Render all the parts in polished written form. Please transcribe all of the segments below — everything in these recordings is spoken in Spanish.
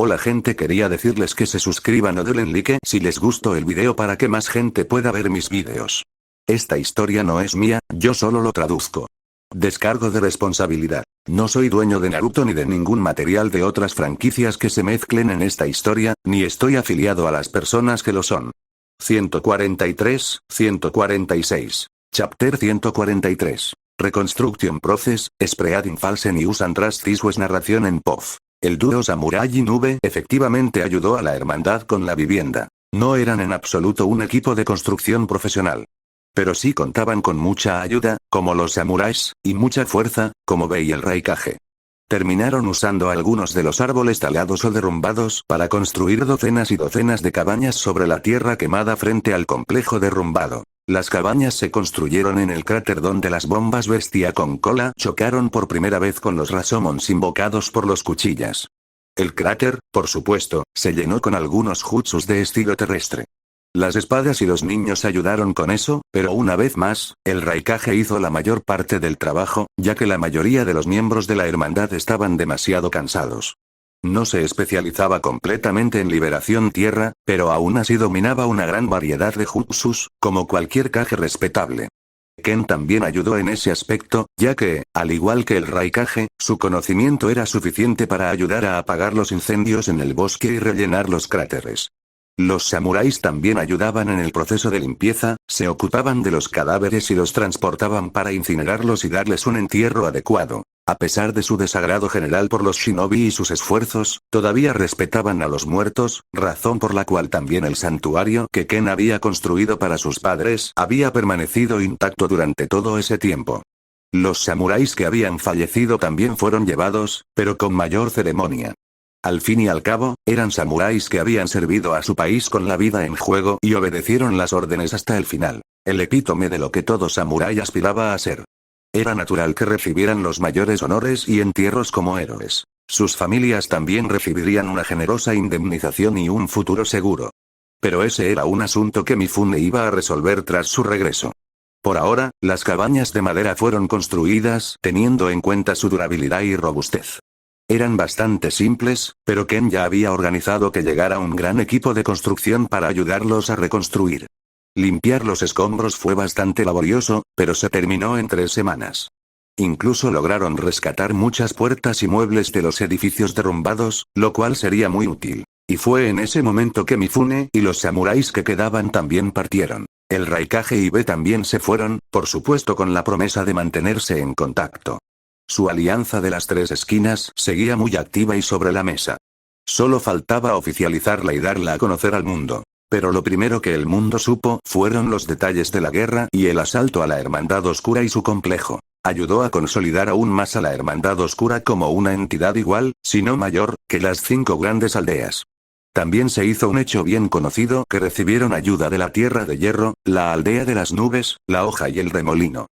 Hola gente, quería decirles que se suscriban o denle like si les gustó el video para que más gente pueda ver mis videos. Esta historia no es mía, yo solo lo traduzco. Descargo de responsabilidad. No soy dueño de Naruto ni de ningún material de otras franquicias que se mezclen en esta historia, ni estoy afiliado a las personas que lo son. 143, 146. Chapter 143. Reconstruction Process, Spreading False News and Trust Issues. Narración en POV. El dúo Samurai y Nube efectivamente ayudó a la hermandad con la vivienda. No eran en absoluto un equipo de construcción profesional. Pero sí contaban con mucha ayuda, como los samuráis, y mucha fuerza, como Bei y el Raikage. Terminaron usando algunos de los árboles talados o derrumbados para construir docenas y docenas de cabañas sobre la tierra quemada frente al complejo derrumbado. Las cabañas se construyeron en el cráter donde las bombas bestia con cola chocaron por primera vez con los Rashomons invocados por los cuchillas. El cráter, por supuesto, se llenó con algunos jutsus de estilo terrestre. Las espadas y los niños ayudaron con eso, pero una vez más, el Raikage hizo la mayor parte del trabajo, ya que la mayoría de los miembros de la hermandad estaban demasiado cansados. No se especializaba completamente en liberación tierra, pero aún así dominaba una gran variedad de jutsus, como cualquier Kage respetable. Ken también ayudó en ese aspecto, ya que, al igual que el Raikage, su conocimiento era suficiente para ayudar a apagar los incendios en el bosque y rellenar los cráteres. Los samuráis también ayudaban en el proceso de limpieza, se ocupaban de los cadáveres y los transportaban para incinerarlos y darles un entierro adecuado. A pesar de su desagrado general por los shinobi y sus esfuerzos, todavía respetaban a los muertos, razón por la cual también el santuario que Ken había construido para sus padres había permanecido intacto durante todo ese tiempo. Los samuráis que habían fallecido también fueron llevados, pero con mayor ceremonia. Al fin y al cabo, eran samuráis que habían servido a su país con la vida en juego y obedecieron las órdenes hasta el final. El epítome de lo que todo samurái aspiraba a ser. Era natural que recibieran los mayores honores y entierros como héroes. Sus familias también recibirían una generosa indemnización y un futuro seguro. Pero ese era un asunto que Mifune iba a resolver tras su regreso. Por ahora, las cabañas de madera fueron construidas teniendo en cuenta su durabilidad y robustez. Eran bastante simples, pero Ken ya había organizado que llegara un gran equipo de construcción para ayudarlos a reconstruir. Limpiar los escombros fue bastante laborioso, pero se terminó en 3 semanas. Incluso lograron rescatar muchas puertas y muebles de los edificios derrumbados, lo cual sería muy útil. Y fue en ese momento que Mifune y los samuráis que quedaban también partieron. El Raikage y Be también se fueron, por supuesto con la promesa de mantenerse en contacto. Su alianza de las 3 esquinas seguía muy activa y sobre la mesa. Solo faltaba oficializarla y darla a conocer al mundo. Pero lo primero que el mundo supo fueron los detalles de la guerra y el asalto a la Hermandad Oscura y su complejo. Ayudó a consolidar aún más a la Hermandad Oscura como una entidad igual, si no mayor, que las 5 grandes aldeas. También se hizo un hecho bien conocido que recibieron ayuda de la Tierra de Hierro, la Aldea de las Nubes, la Hoja y el Remolino.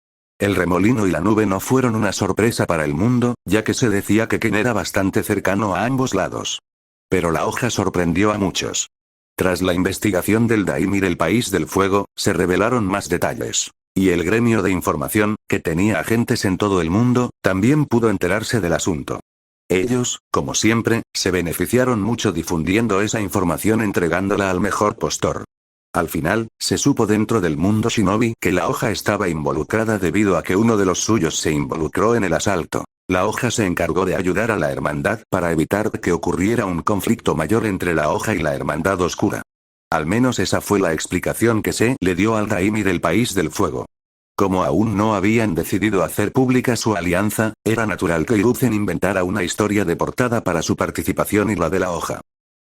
El remolino y la nube no fueron una sorpresa para el mundo, ya que se decía que Ken era bastante cercano a ambos lados. Pero la hoja sorprendió a muchos. Tras la investigación del Daimir el País del Fuego, se revelaron más detalles. Y el gremio de información, que tenía agentes en todo el mundo, también pudo enterarse del asunto. Ellos, como siempre, se beneficiaron mucho difundiendo esa información entregándola al mejor postor. Al final, se supo dentro del mundo shinobi que la hoja estaba involucrada debido a que uno de los suyos se involucró en el asalto. La hoja se encargó de ayudar a la hermandad para evitar que ocurriera un conflicto mayor entre la hoja y la hermandad oscura. Al menos esa fue la explicación que se le dio al Daimir del País del Fuego. Como aún no habían decidido hacer pública su alianza, era natural que Hiruzen inventara una historia de portada para su participación y la de la hoja.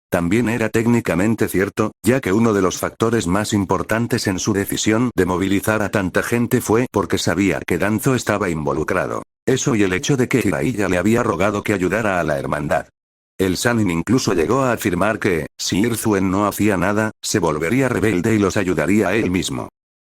También era técnicamente cierto, ya que uno de los factores más importantes en su decisión de movilizar a tanta gente fue porque sabía que Danzo estaba involucrado. Eso y el hecho de que Jiraiya le había rogado que ayudara a la hermandad. El Sannin incluso llegó a afirmar que, si Hiruzen no hacía nada, se volvería rebelde y los ayudaría a él mismo.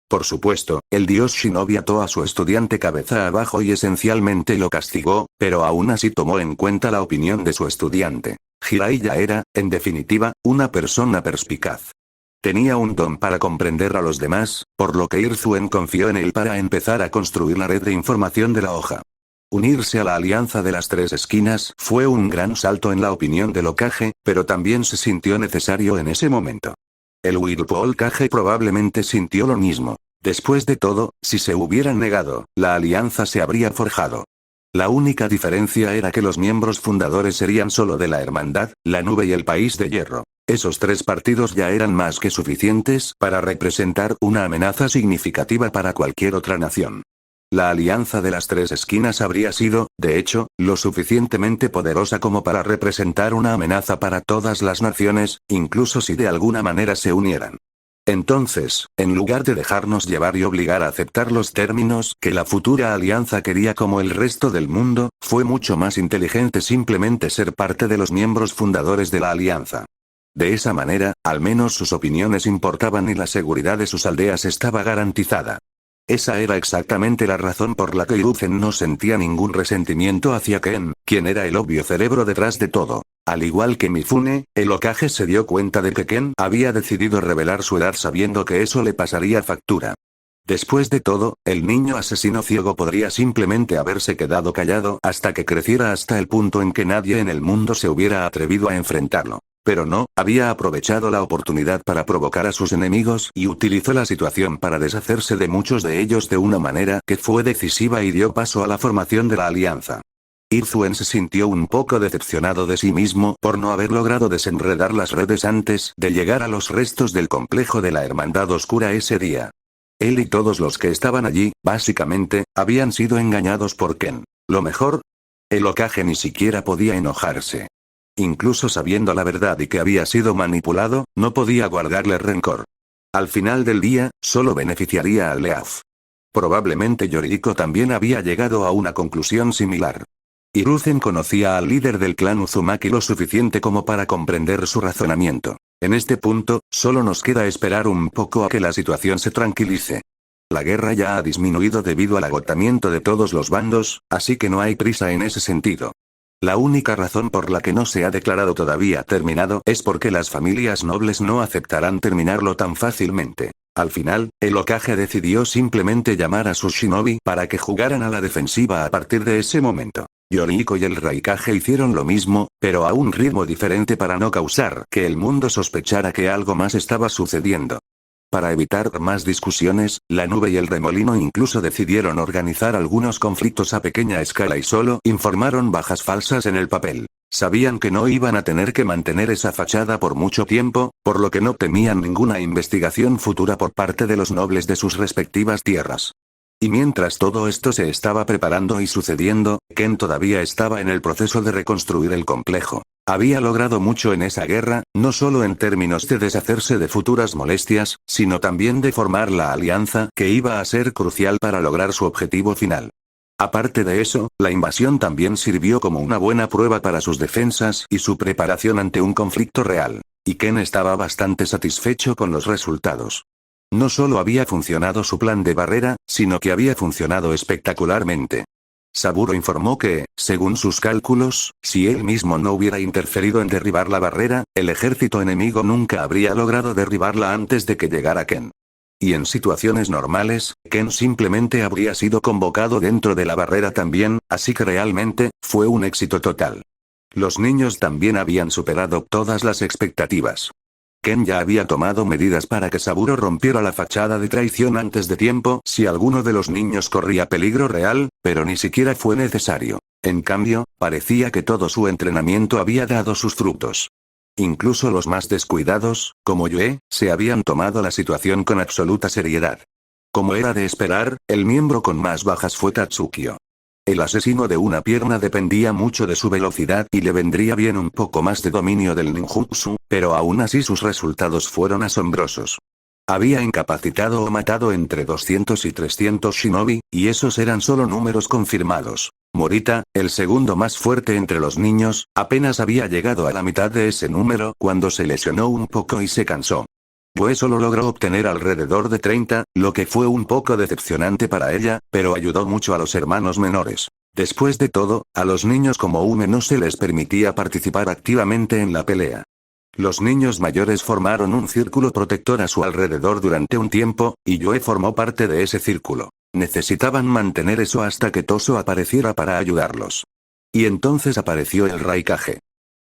Por supuesto, el dios Shinobi ató a su estudiante cabeza abajo y esencialmente lo castigó, pero aún así tomó en cuenta la opinión de su estudiante. Jiraiya era, en definitiva, una persona perspicaz. Tenía un don para comprender a los demás, por lo que Hiruzen confió en él para empezar a construir la red de información de la hoja. Unirse a la Alianza de las Tres Esquinas fue un gran salto en la opinión del Hokage, pero también se sintió necesario en ese momento. El Whirlpool Kage probablemente sintió lo mismo. Después de todo, si se hubieran negado, la alianza se habría forjado. La única diferencia era que los miembros fundadores serían solo de la Hermandad, la Nube y el País de Hierro. Esos tres partidos ya eran más que suficientes para representar una amenaza significativa para cualquier otra nación. La Alianza de las Tres Esquinas habría sido, de hecho, lo suficientemente poderosa como para representar una amenaza para todas las naciones, incluso si de alguna manera se unieran. Entonces, en lugar de dejarnos llevar y obligar a aceptar los términos que la futura alianza quería como el resto del mundo, fue mucho más inteligente simplemente ser parte de los miembros fundadores de la alianza. De esa manera, al menos sus opiniones importaban y la seguridad de sus aldeas estaba garantizada. Esa era exactamente la razón por la que Hiruzen no sentía ningún resentimiento hacia Ken, quien era el obvio cerebro detrás de todo. Al igual que Mifune, el Hokage se dio cuenta de que Ken había decidido revelar su edad sabiendo que eso le pasaría factura. Después de todo, el niño asesino ciego podría simplemente haberse quedado callado hasta que creciera hasta el punto en que nadie en el mundo se hubiera atrevido a enfrentarlo. Pero no, había aprovechado la oportunidad para provocar a sus enemigos y utilizó la situación para deshacerse de muchos de ellos de una manera que fue decisiva y dio paso a la formación de la alianza. Hiruzen se sintió un poco decepcionado de sí mismo por no haber logrado desenredar las redes antes de llegar a los restos del complejo de la Hermandad Oscura ese día. Él y todos los que estaban allí, básicamente, habían sido engañados por Ken. Lo mejor, el Hokage ni siquiera podía enojarse. Incluso sabiendo la verdad y que había sido manipulado, no podía guardarle rencor. Al final del día, solo beneficiaría a Leaf. Probablemente Yoriko también había llegado a una conclusión similar. Hiruzen conocía al líder del clan Uzumaki lo suficiente como para comprender su razonamiento. En este punto, solo nos queda esperar un poco a que la situación se tranquilice. La guerra ya ha disminuido debido al agotamiento de todos los bandos, así que no hay prisa en ese sentido. La única razón por la que no se ha declarado todavía terminado es porque las familias nobles no aceptarán terminarlo tan fácilmente. Al final, el Hokage decidió simplemente llamar a sus shinobi para que jugaran a la defensiva a partir de ese momento. Yoriko y el Raikage hicieron lo mismo, pero a un ritmo diferente para no causar que el mundo sospechara que algo más estaba sucediendo. Para evitar más discusiones, la Nube y el Remolino incluso decidieron organizar algunos conflictos a pequeña escala y solo informaron bajas falsas en el papel. Sabían que no iban a tener que mantener esa fachada por mucho tiempo, por lo que no temían ninguna investigación futura por parte de los nobles de sus respectivas tierras. Y mientras todo esto se estaba preparando y sucediendo, Ken todavía estaba en el proceso de reconstruir el complejo. Había logrado mucho en esa guerra, no solo en términos de deshacerse de futuras molestias, sino también de formar la alianza que iba a ser crucial para lograr su objetivo final. Aparte de eso, la invasión también sirvió como una buena prueba para sus defensas y su preparación ante un conflicto real. Y Ken estaba bastante satisfecho con los resultados. No solo había funcionado su plan de barrera, sino que había funcionado espectacularmente. Saburo informó que, según sus cálculos, si él mismo no hubiera interferido en derribar la barrera, el ejército enemigo nunca habría logrado derribarla antes de que llegara Ken. Y en situaciones normales, Ken simplemente habría sido convocado dentro de la barrera también, así que realmente, fue un éxito total. Los niños también habían superado todas las expectativas. Ken ya había tomado medidas para que Saburo rompiera la fachada de traición antes de tiempo si alguno de los niños corría peligro real, pero ni siquiera fue necesario. En cambio, parecía que todo su entrenamiento había dado sus frutos. Incluso los más descuidados, como Yue, se habían tomado la situación con absoluta seriedad. Como era de esperar, el miembro con más bajas fue Tatsukio. El asesino de una pierna dependía mucho de su velocidad y le vendría bien un poco más de dominio del ninjutsu, pero aún así sus resultados fueron asombrosos. Había incapacitado o matado entre 200 y 300 shinobi, y esos eran solo números confirmados. Morita, el segundo más fuerte entre los niños, apenas había llegado a la mitad de ese número cuando se lesionó un poco y se cansó. Yue solo logró obtener alrededor de 30, lo que fue un poco decepcionante para ella, pero ayudó mucho a los hermanos menores. Después de todo, a los niños como Ume no se les permitía participar activamente en la pelea. Los niños mayores formaron un círculo protector a su alrededor durante un tiempo, y Yue formó parte de ese círculo. Necesitaban mantener eso hasta que Toso apareciera para ayudarlos. Y entonces apareció el Raikage.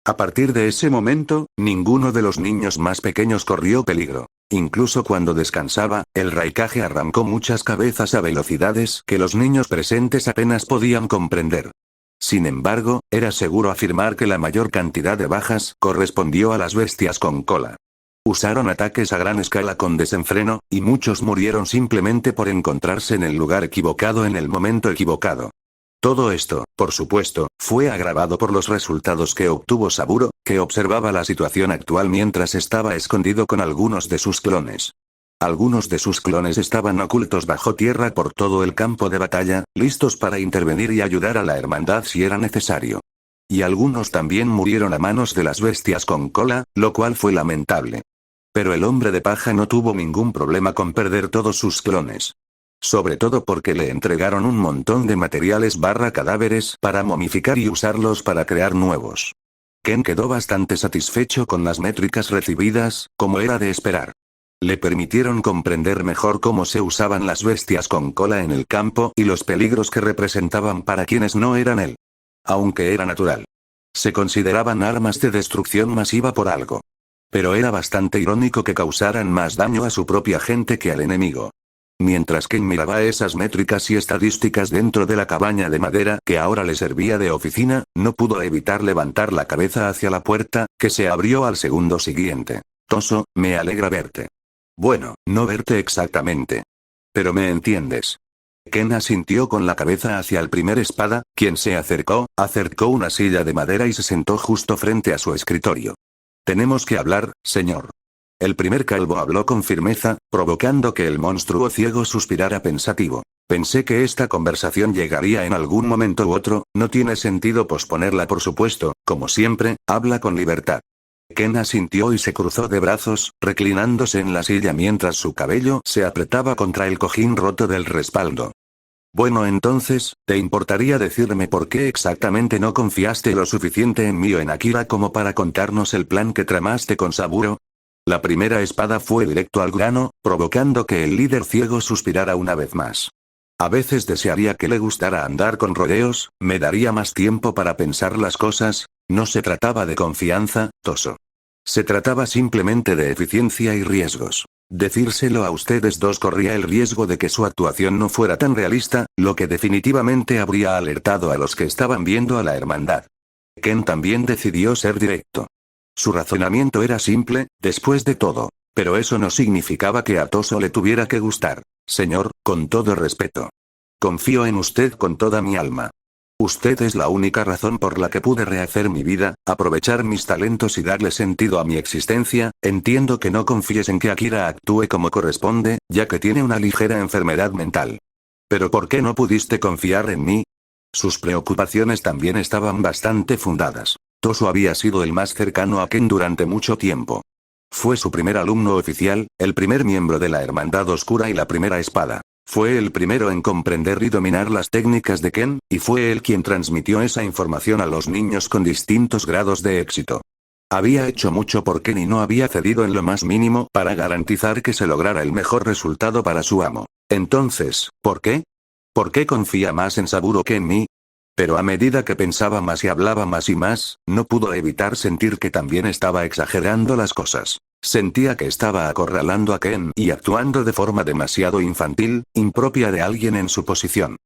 A partir de ese momento, ninguno de los niños más pequeños corrió peligro. Incluso cuando descansaba, el Raikage arrancó muchas cabezas a velocidades que los niños presentes apenas podían comprender. Sin embargo, era seguro afirmar que la mayor cantidad de bajas correspondió a las bestias con cola. Usaron ataques a gran escala con desenfreno, y muchos murieron simplemente por encontrarse en el lugar equivocado en el momento equivocado. Todo esto, por supuesto, fue agravado por los resultados que obtuvo Saburo, que observaba la situación actual mientras estaba escondido con algunos de sus clones. Algunos de sus clones estaban ocultos bajo tierra por todo el campo de batalla, listos para intervenir y ayudar a la hermandad si era necesario. Y algunos también murieron a manos de las bestias con cola, lo cual fue lamentable. Pero el hombre de paja no tuvo ningún problema con perder todos sus clones. Sobre todo porque le entregaron un montón de materiales cadáveres para momificar y usarlos para crear nuevos. Ken quedó bastante satisfecho con las métricas recibidas, como era de esperar. Le permitieron comprender mejor cómo se usaban las bestias con cola en el campo y los peligros que representaban para quienes no eran él. Aunque era natural. Se consideraban armas de destrucción masiva por algo. Pero era bastante irónico que causaran más daño a su propia gente que al enemigo. Mientras Ken miraba esas métricas y estadísticas dentro de la cabaña de madera que ahora le servía de oficina, no pudo evitar levantar la cabeza hacia la puerta, que se abrió al segundo siguiente. Toso, me alegra verte. Bueno, no verte exactamente. Pero me entiendes. Ken asintió con la cabeza hacia el primer espada, quien se acercó una silla de madera y se sentó justo frente a su escritorio. Tenemos que hablar, señor. El primer calvo habló con firmeza, provocando que el monstruo ciego suspirara pensativo. Pensé que esta conversación llegaría en algún momento u otro, no tiene sentido posponerla por supuesto, como siempre, habla con libertad. Ken asintió y se cruzó de brazos, reclinándose en la silla mientras su cabello se apretaba contra el cojín roto del respaldo. Bueno, entonces, ¿te importaría decirme por qué exactamente no confiaste lo suficiente en mí o en Akira como para contarnos el plan que tramaste con Saburo? La primera espada fue directo al grano, provocando que el líder ciego suspirara una vez más. A veces desearía que le gustara andar con rodeos, me daría más tiempo para pensar las cosas, no se trataba de confianza, Toso. Se trataba simplemente de eficiencia y riesgos. Decírselo a ustedes dos corría el riesgo de que su actuación no fuera tan realista, lo que definitivamente habría alertado a los que estaban viendo a la hermandad. Ken también decidió ser directo. Su razonamiento era simple, después de todo. Pero eso no significaba que a Toso le tuviera que gustar. Señor, con todo respeto. Confío en usted con toda mi alma. Usted es la única razón por la que pude rehacer mi vida, aprovechar mis talentos y darle sentido a mi existencia. Entiendo que no confíes en que Akira actúe como corresponde, ya que tiene una ligera enfermedad mental. Pero ¿por qué no pudiste confiar en mí? Sus preocupaciones también estaban bastante fundadas. Toso había sido el más cercano a Ken durante mucho tiempo. Fue su primer alumno oficial, el primer miembro de la Hermandad Oscura y la primera espada. Fue el primero en comprender y dominar las técnicas de Ken, y fue él quien transmitió esa información a los niños con distintos grados de éxito. Había hecho mucho por Ken y no había cedido en lo más mínimo para garantizar que se lograra el mejor resultado para su amo. Entonces, ¿por qué? ¿Por qué confía más en Saburo que en mí? Pero a medida que pensaba más y hablaba más y más, no pudo evitar sentir que también estaba exagerando las cosas. Sentía que estaba acorralando a Ken y actuando de forma demasiado infantil, impropia de alguien en su posición.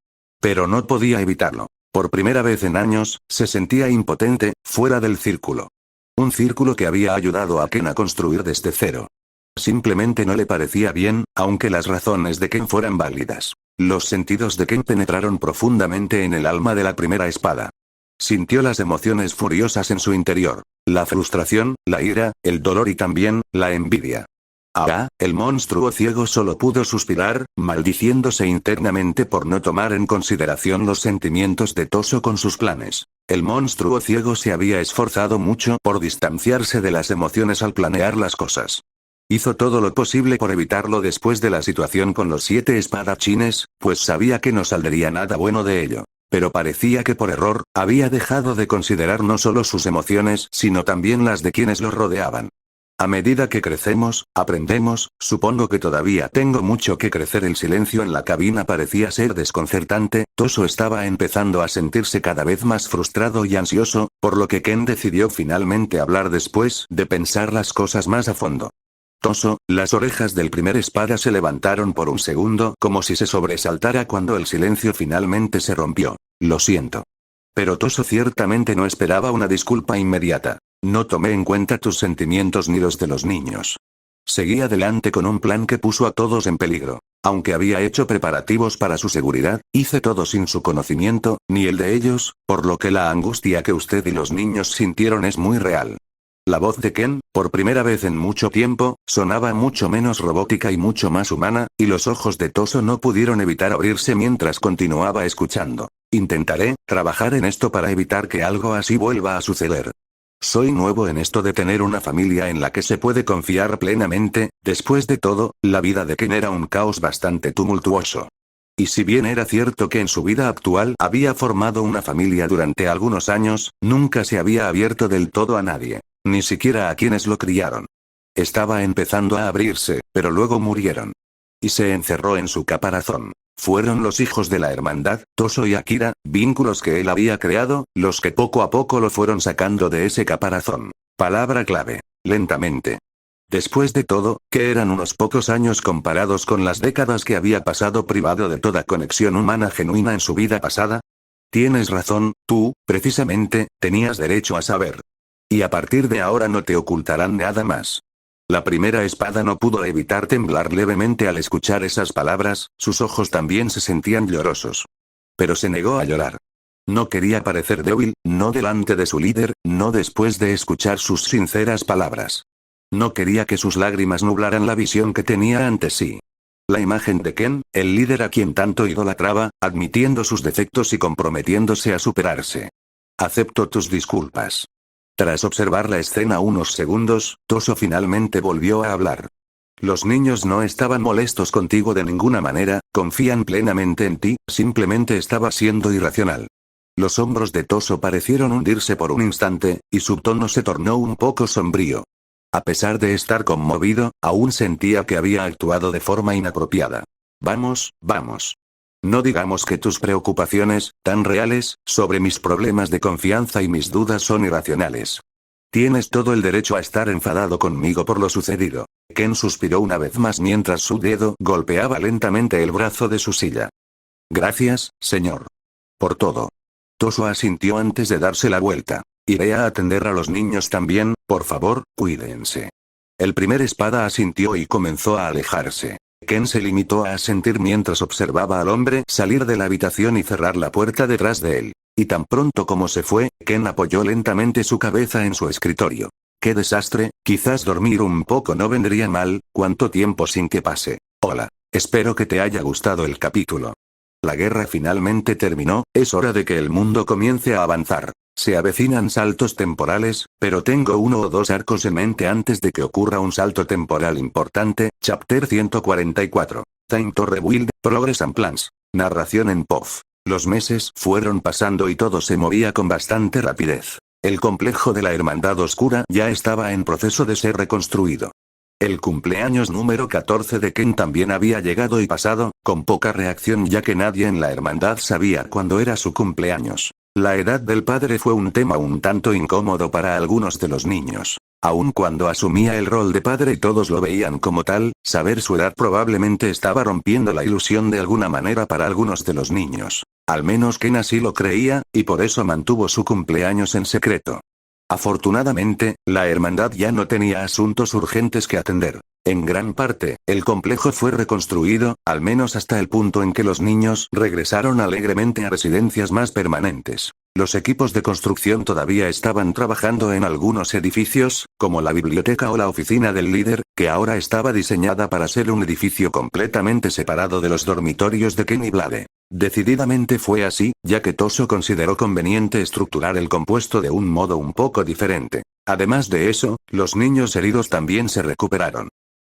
Pero no podía evitarlo. Por primera vez en años, se sentía impotente, fuera del círculo. Un círculo que había ayudado a Ken a construir desde cero. Simplemente no le parecía bien, aunque las razones de Ken fueran válidas. Los sentidos de Ken penetraron profundamente en el alma de la primera espada. Sintió las emociones furiosas en su interior. La frustración, la ira, el dolor y también, la envidia. Ahora, el monstruo ciego solo pudo suspirar, maldiciéndose internamente por no tomar en consideración los sentimientos de Toso con sus planes. El monstruo ciego se había esforzado mucho por distanciarse de las emociones al planear las cosas. Hizo todo lo posible por evitarlo después de la situación con los 7 espadachines, pues sabía que no saldría nada bueno de ello. Pero parecía que por error, había dejado de considerar no solo sus emociones, sino también las de quienes lo rodeaban. A medida que crecemos, aprendemos, supongo que todavía tengo mucho que crecer. El silencio en la cabina parecía ser desconcertante, Toso estaba empezando a sentirse cada vez más frustrado y ansioso, por lo que Ken decidió finalmente hablar después de pensar las cosas más a fondo. Toso, las orejas del primer espada se levantaron por un segundo como si se sobresaltara cuando el silencio finalmente se rompió. Lo siento. Pero Toso ciertamente no esperaba una disculpa inmediata. No tomé en cuenta tus sentimientos ni los de los niños. Seguí adelante con un plan que puso a todos en peligro. Aunque había hecho preparativos para su seguridad, hice todo sin su conocimiento, ni el de ellos, por lo que la angustia que usted y los niños sintieron es muy real. La voz de Ken, por primera vez en mucho tiempo, sonaba mucho menos robótica y mucho más humana, y los ojos de Toso no pudieron evitar abrirse mientras continuaba escuchando. Intentaré trabajar en esto para evitar que algo así vuelva a suceder. Soy nuevo en esto de tener una familia en la que se puede confiar plenamente. Después de todo, la vida de Ken era un caos bastante tumultuoso. Y si bien era cierto que en su vida actual había formado una familia durante algunos años, nunca se había abierto del todo a nadie, ni siquiera a quienes lo criaron. Estaba empezando a abrirse, pero luego murieron. Y se encerró en su caparazón. Fueron los hijos de la hermandad, Toso y Akira, vínculos que él había creado, los que poco a poco lo fueron sacando de ese caparazón. Palabra clave. Lentamente. Después de todo, ¿qué eran unos pocos años comparados con las décadas que había pasado privado de toda conexión humana genuina en su vida pasada? Tienes razón, tú, precisamente, tenías derecho a saber. Y a partir de ahora no te ocultarán nada más. La primera espada no pudo evitar temblar levemente al escuchar esas palabras, sus ojos también se sentían llorosos. Pero se negó a llorar. No quería parecer débil, no delante de su líder, no después de escuchar sus sinceras palabras. No quería que sus lágrimas nublaran la visión que tenía ante sí. La imagen de Ken, el líder a quien tanto idolatraba, admitiendo sus defectos y comprometiéndose a superarse. Acepto tus disculpas. Tras observar la escena unos segundos, Toso finalmente volvió a hablar. Los niños no estaban molestos contigo de ninguna manera, confían plenamente en ti, simplemente estaba siendo irracional. Los hombros de Toso parecieron hundirse por un instante, y su tono se tornó un poco sombrío. A pesar de estar conmovido, aún sentía que había actuado de forma inapropiada. Vamos, vamos. No digamos que tus preocupaciones, tan reales, sobre mis problemas de confianza y mis dudas son irracionales. Tienes todo el derecho a estar enfadado conmigo por lo sucedido. Ken suspiró una vez más mientras su dedo golpeaba lentamente el brazo de su silla. Gracias, señor. Por todo. Toso asintió antes de darse la vuelta. Iré a atender a los niños también, por favor, cuídense. El primer espada asintió y comenzó a alejarse. Ken se limitó a asentir mientras observaba al hombre salir de la habitación y cerrar la puerta detrás de él. Y tan pronto como se fue, Ken apoyó lentamente su cabeza en su escritorio. ¡Qué desastre! Quizás dormir un poco no vendría mal. ¿Cuánto tiempo sin que pase? Hola. Espero que te haya gustado el capítulo. La guerra finalmente terminó, es hora de que el mundo comience a avanzar. Se avecinan saltos temporales, pero tengo uno o dos arcos en mente antes de que ocurra un salto temporal importante. Chapter 144. Time to Rebuild, Progress and Plans. Narración en POV. Los meses fueron pasando y todo se movía con bastante rapidez. El complejo de la Hermandad Oscura ya estaba en proceso de ser reconstruido. El cumpleaños número 14 de Ken también había llegado y pasado, con poca reacción ya que nadie en la Hermandad sabía cuándo era su cumpleaños. La edad del padre fue un tema un tanto incómodo para algunos de los niños. Aun cuando asumía el rol de padre y todos lo veían como tal, saber su edad probablemente estaba rompiendo la ilusión de alguna manera para algunos de los niños. Al menos Ken así lo creía, y por eso mantuvo su cumpleaños en secreto. Afortunadamente, la hermandad ya no tenía asuntos urgentes que atender. En gran parte, el complejo fue reconstruido, al menos hasta el punto en que los niños regresaron alegremente a residencias más permanentes. Los equipos de construcción todavía estaban trabajando en algunos edificios, como la biblioteca o la oficina del líder, que ahora estaba diseñada para ser un edificio completamente separado de los dormitorios de Ken y Blade. Decididamente fue así, ya que Toso consideró conveniente estructurar el compuesto de un modo un poco diferente. Además de eso, los niños heridos también se recuperaron.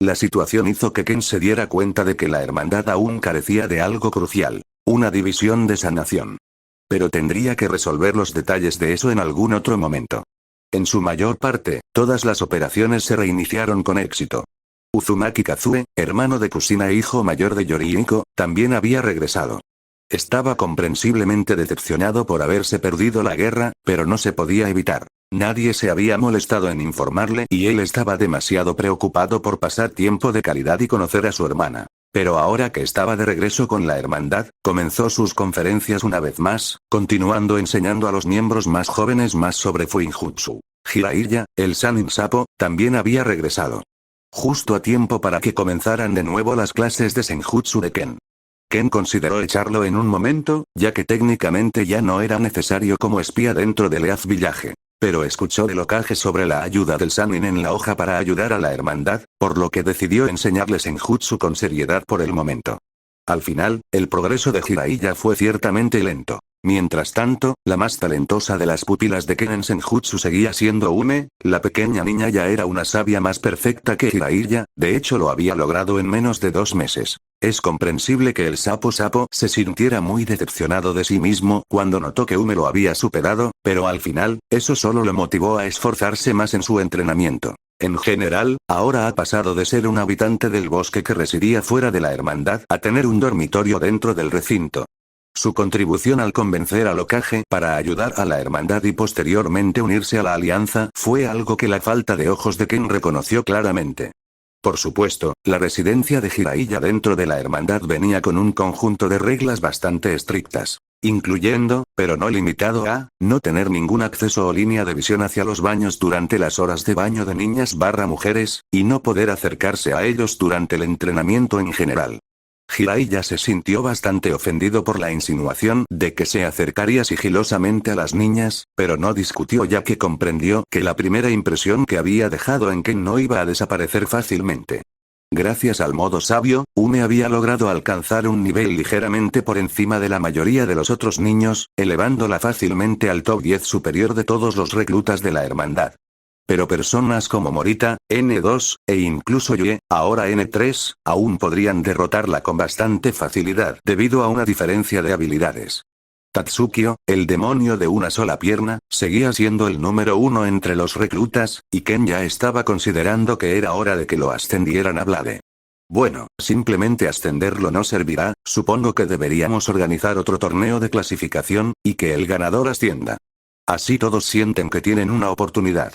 La situación hizo que Ken se diera cuenta de que la hermandad aún carecía de algo crucial, una división de sanación. Pero tendría que resolver los detalles de eso en algún otro momento. En su mayor parte, todas las operaciones se reiniciaron con éxito. Uzumaki Kazue, hermano de Kusina e hijo mayor de Yorihiko, también había regresado. Estaba comprensiblemente decepcionado por haberse perdido la guerra, pero no se podía evitar. Nadie se había molestado en informarle y él estaba demasiado preocupado por pasar tiempo de calidad y conocer a su hermana. Pero ahora que estaba de regreso con la hermandad, comenzó sus conferencias una vez más, continuando enseñando a los miembros más jóvenes más sobre Fuinjutsu. Jiraiya, el Sannin Sapo, también había regresado. Justo a tiempo para que comenzaran de nuevo las clases de Senjutsu de Ken. Ken consideró echarlo en un momento, ya que técnicamente ya no era necesario como espía dentro del Leaf Village. Pero escuchó del Hokage sobre la ayuda del Sannin en la hoja para ayudar a la hermandad, por lo que decidió enseñarles Senjutsu con seriedad por el momento. Al final, el progreso de Jiraiya fue ciertamente lento. Mientras tanto, la más talentosa de las pupilas de Ken en Senjutsu seguía siendo Ume, la pequeña niña ya era una sabia más perfecta que Jiraiya, de hecho lo había logrado en menos de 2 meses. Es comprensible que el sapo se sintiera muy decepcionado de sí mismo cuando notó que Ume lo había superado, pero al final, eso solo lo motivó a esforzarse más en su entrenamiento. En general, ahora ha pasado de ser un habitante del bosque que residía fuera de la hermandad a tener un dormitorio dentro del recinto. Su contribución al convencer al Hokage para ayudar a la hermandad y posteriormente unirse a la alianza fue algo que la falta de ojos de Ken reconoció claramente. Por supuesto, la residencia de Jiraiya dentro de la hermandad venía con un conjunto de reglas bastante estrictas, incluyendo, pero no limitado a, no tener ningún acceso o línea de visión hacia los baños durante las horas de baño de niñas/mujeres, y no poder acercarse a ellos durante el entrenamiento en general. Jiraiya se sintió bastante ofendido por la insinuación de que se acercaría sigilosamente a las niñas, pero no discutió ya que comprendió que la primera impresión que había dejado en Ken no iba a desaparecer fácilmente. Gracias al modo sabio, Ume había logrado alcanzar un nivel ligeramente por encima de la mayoría de los otros niños, elevándola fácilmente al top 10 superior de todos los reclutas de la hermandad. Pero personas como Morita, N2, e incluso Yue, ahora N3, aún podrían derrotarla con bastante facilidad debido a una diferencia de habilidades. Tatsukio, el demonio de una sola pierna, seguía siendo el número 1 entre los reclutas, y Ken ya estaba considerando que era hora de que lo ascendieran a Blade. Bueno, simplemente ascenderlo no servirá, supongo que deberíamos organizar otro torneo de clasificación, y que el ganador ascienda. Así todos sienten que tienen una oportunidad.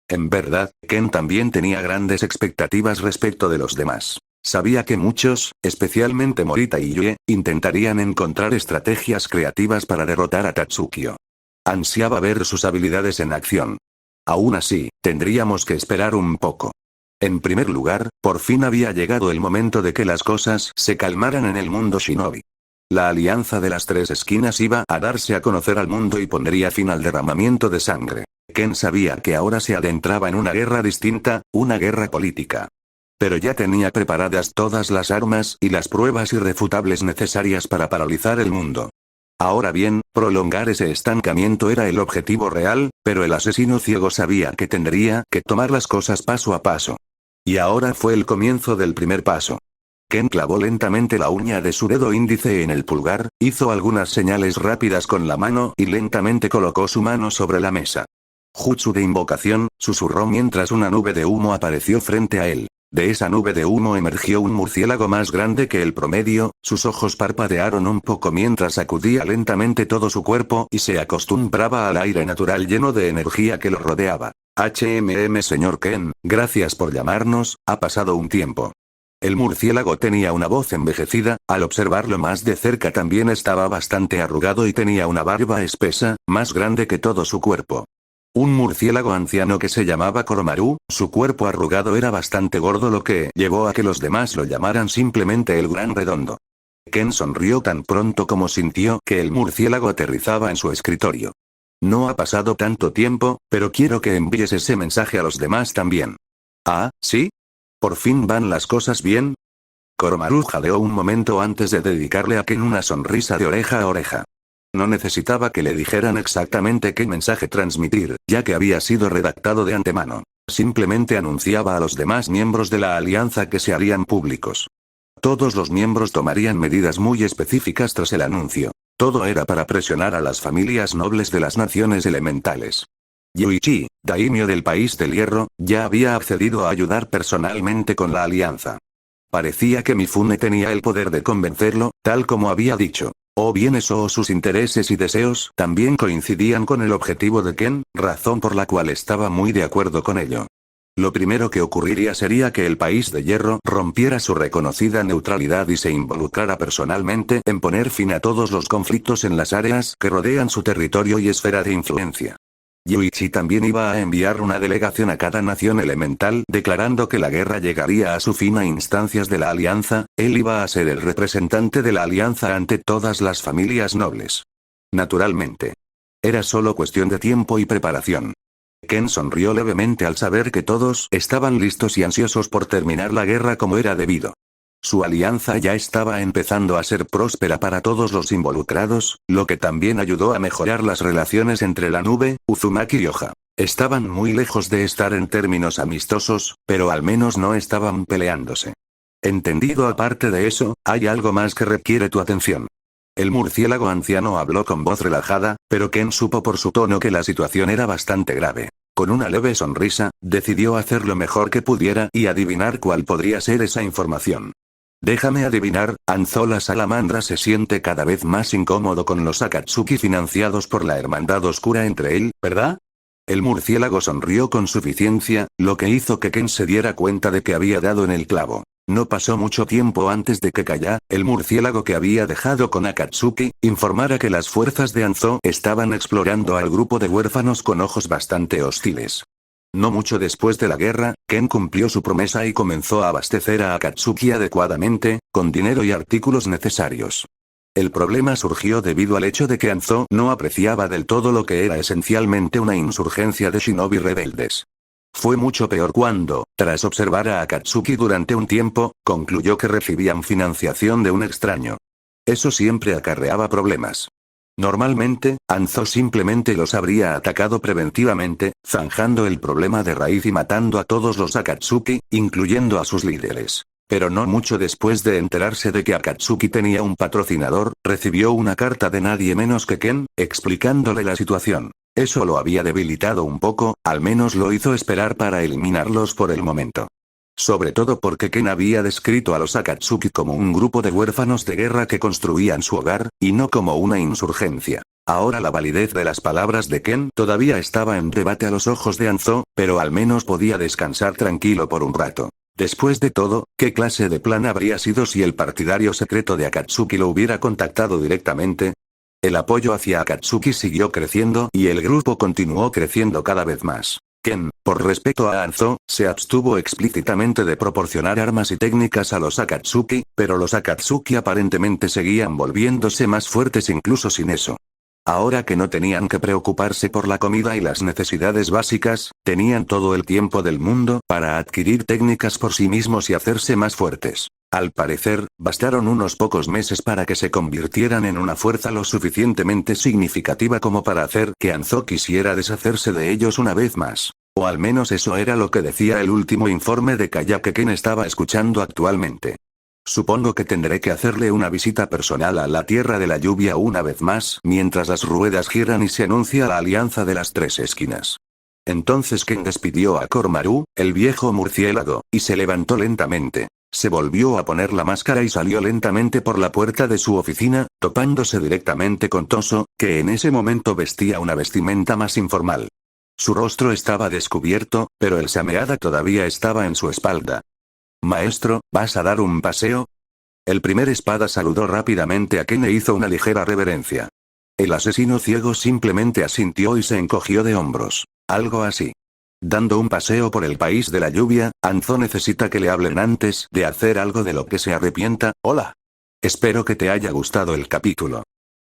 En verdad, Ken también tenía grandes expectativas respecto de los demás. Sabía que muchos, especialmente Morita y Yue, intentarían encontrar estrategias creativas para derrotar a Tatsukio. Ansiaba ver sus habilidades en acción. Aún así, tendríamos que esperar un poco. En primer lugar, por fin había llegado el momento de que las cosas se calmaran en el mundo shinobi. La alianza de las 3 esquinas iba a darse a conocer al mundo y pondría fin al derramamiento de sangre. Ken sabía que ahora se adentraba en una guerra distinta, una guerra política. Pero ya tenía preparadas todas las armas y las pruebas irrefutables necesarias para paralizar el mundo. Ahora bien, prolongar ese estancamiento era el objetivo real, pero el asesino ciego sabía que tendría que tomar las cosas paso a paso. Y ahora fue el comienzo del primer paso. Ken clavó lentamente la uña de su dedo índice en el pulgar, hizo algunas señales rápidas con la mano y lentamente colocó su mano sobre la mesa. Jutsu de invocación, susurró mientras una nube de humo apareció frente a él. De esa nube de humo emergió un murciélago más grande que el promedio, sus ojos parpadearon un poco mientras sacudía lentamente todo su cuerpo y se acostumbraba al aire natural lleno de energía que lo rodeaba. Señor Ken, gracias por llamarnos, ha pasado un tiempo. El murciélago tenía una voz envejecida, al observarlo más de cerca también estaba bastante arrugado y tenía una barba espesa, más grande que todo su cuerpo. Un murciélago anciano que se llamaba Koromaru, su cuerpo arrugado era bastante gordo lo que llevó a que los demás lo llamaran simplemente el Gran Redondo. Ken sonrió tan pronto como sintió que el murciélago aterrizaba en su escritorio. No ha pasado tanto tiempo, pero quiero que envíes ese mensaje a los demás también. Ah, ¿sí? ¿Por fin van las cosas bien? Koromaru jadeó un momento antes de dedicarle a Ken una sonrisa de oreja a oreja. No necesitaba que le dijeran exactamente qué mensaje transmitir, ya que había sido redactado de antemano. Simplemente anunciaba a los demás miembros de la alianza que se harían públicos. Todos los miembros tomarían medidas muy específicas tras el anuncio. Todo era para presionar a las familias nobles de las naciones elementales. Yuichi, daimyo del país del hierro, ya había accedido a ayudar personalmente con la alianza. Parecía que Mifune tenía el poder de convencerlo, tal como había dicho. O bien eso o sus intereses y deseos también coincidían con el objetivo de Ken, razón por la cual estaba muy de acuerdo con ello. Lo primero que ocurriría sería que el país de hierro rompiera su reconocida neutralidad y se involucrara personalmente en poner fin a todos los conflictos en las áreas que rodean su territorio y esfera de influencia. Yuichi también iba a enviar una delegación a cada nación elemental declarando que la guerra llegaría a su fin a instancias de la alianza, él iba a ser el representante de la alianza ante todas las familias nobles. Naturalmente. Era solo cuestión de tiempo y preparación. Ken sonrió levemente al saber que todos estaban listos y ansiosos por terminar la guerra como era debido. Su alianza ya estaba empezando a ser próspera para todos los involucrados, lo que también ayudó a mejorar las relaciones entre la nube, Uzumaki y Oja. Estaban muy lejos de estar en términos amistosos, pero al menos no estaban peleándose. Entendido. Aparte de eso, hay algo más que requiere tu atención. El murciélago anciano habló con voz relajada, pero Ken supo por su tono que la situación era bastante grave. Con una leve sonrisa, decidió hacer lo mejor que pudiera y adivinar cuál podría ser esa información. Déjame adivinar, Anzo la salamandra se siente cada vez más incómodo con los Akatsuki financiados por la Hermandad Oscura entre él, ¿verdad? El murciélago sonrió con suficiencia, lo que hizo que Ken se diera cuenta de que había dado en el clavo. No pasó mucho tiempo antes de que Kaya, el murciélago que había dejado con Akatsuki, informara que las fuerzas de Anzo estaban explorando al grupo de huérfanos con ojos bastante hostiles. No mucho después de la guerra, Ken cumplió su promesa y comenzó a abastecer a Akatsuki adecuadamente, con dinero y artículos necesarios. El problema surgió debido al hecho de que Anzo no apreciaba del todo lo que era esencialmente una insurgencia de shinobi rebeldes. Fue mucho peor cuando, tras observar a Akatsuki durante un tiempo, concluyó que recibían financiación de un extraño. Eso siempre acarreaba problemas. Normalmente, Anzo simplemente los habría atacado preventivamente, zanjando el problema de raíz y matando a todos los Akatsuki, incluyendo a sus líderes. Pero no mucho después de enterarse de que Akatsuki tenía un patrocinador, recibió una carta de nadie menos que Ken, explicándole la situación. Eso lo había debilitado un poco, al menos lo hizo esperar para eliminarlos por el momento. Sobre todo porque Ken había descrito a los Akatsuki como un grupo de huérfanos de guerra que construían su hogar, y no como una insurgencia. Ahora la validez de las palabras de Ken todavía estaba en debate a los ojos de Anzo, pero al menos podía descansar tranquilo por un rato. Después de todo, ¿qué clase de plan habría sido si el partidario secreto de Akatsuki lo hubiera contactado directamente? El apoyo hacia Akatsuki siguió creciendo y el grupo continuó creciendo cada vez más. Ken, por respeto a Anzo, se abstuvo explícitamente de proporcionar armas y técnicas a los Akatsuki, pero los Akatsuki aparentemente seguían volviéndose más fuertes incluso sin eso. Ahora que no tenían que preocuparse por la comida y las necesidades básicas, tenían todo el tiempo del mundo para adquirir técnicas por sí mismos y hacerse más fuertes. Al parecer, bastaron unos pocos meses para que se convirtieran en una fuerza lo suficientemente significativa como para hacer que Anzo quisiera deshacerse de ellos una vez más. O al menos eso era lo que decía el último informe de Kaya que Ken estaba escuchando actualmente. Supongo que tendré que hacerle una visita personal a la Tierra de la Lluvia una vez más mientras las ruedas giran y se anuncia la alianza de las tres esquinas. Entonces Ken despidió a Kormaru, el viejo murciélago, y se levantó lentamente. Se volvió a poner la máscara y salió lentamente por la puerta de su oficina, topándose directamente con Toso, que en ese momento vestía una vestimenta más informal. Su rostro estaba descubierto, pero el Sameada todavía estaba en su espalda. «Maestro, ¿vas a dar un paseo?» El primer espada saludó rápidamente a Ken e hizo una ligera reverencia. El asesino ciego simplemente asintió y se encogió de hombros. Algo así. Dando un paseo por el país de la lluvia, Anzo necesita que le hablen antes de hacer algo de lo que se arrepienta. Hola. Espero que te haya gustado el capítulo.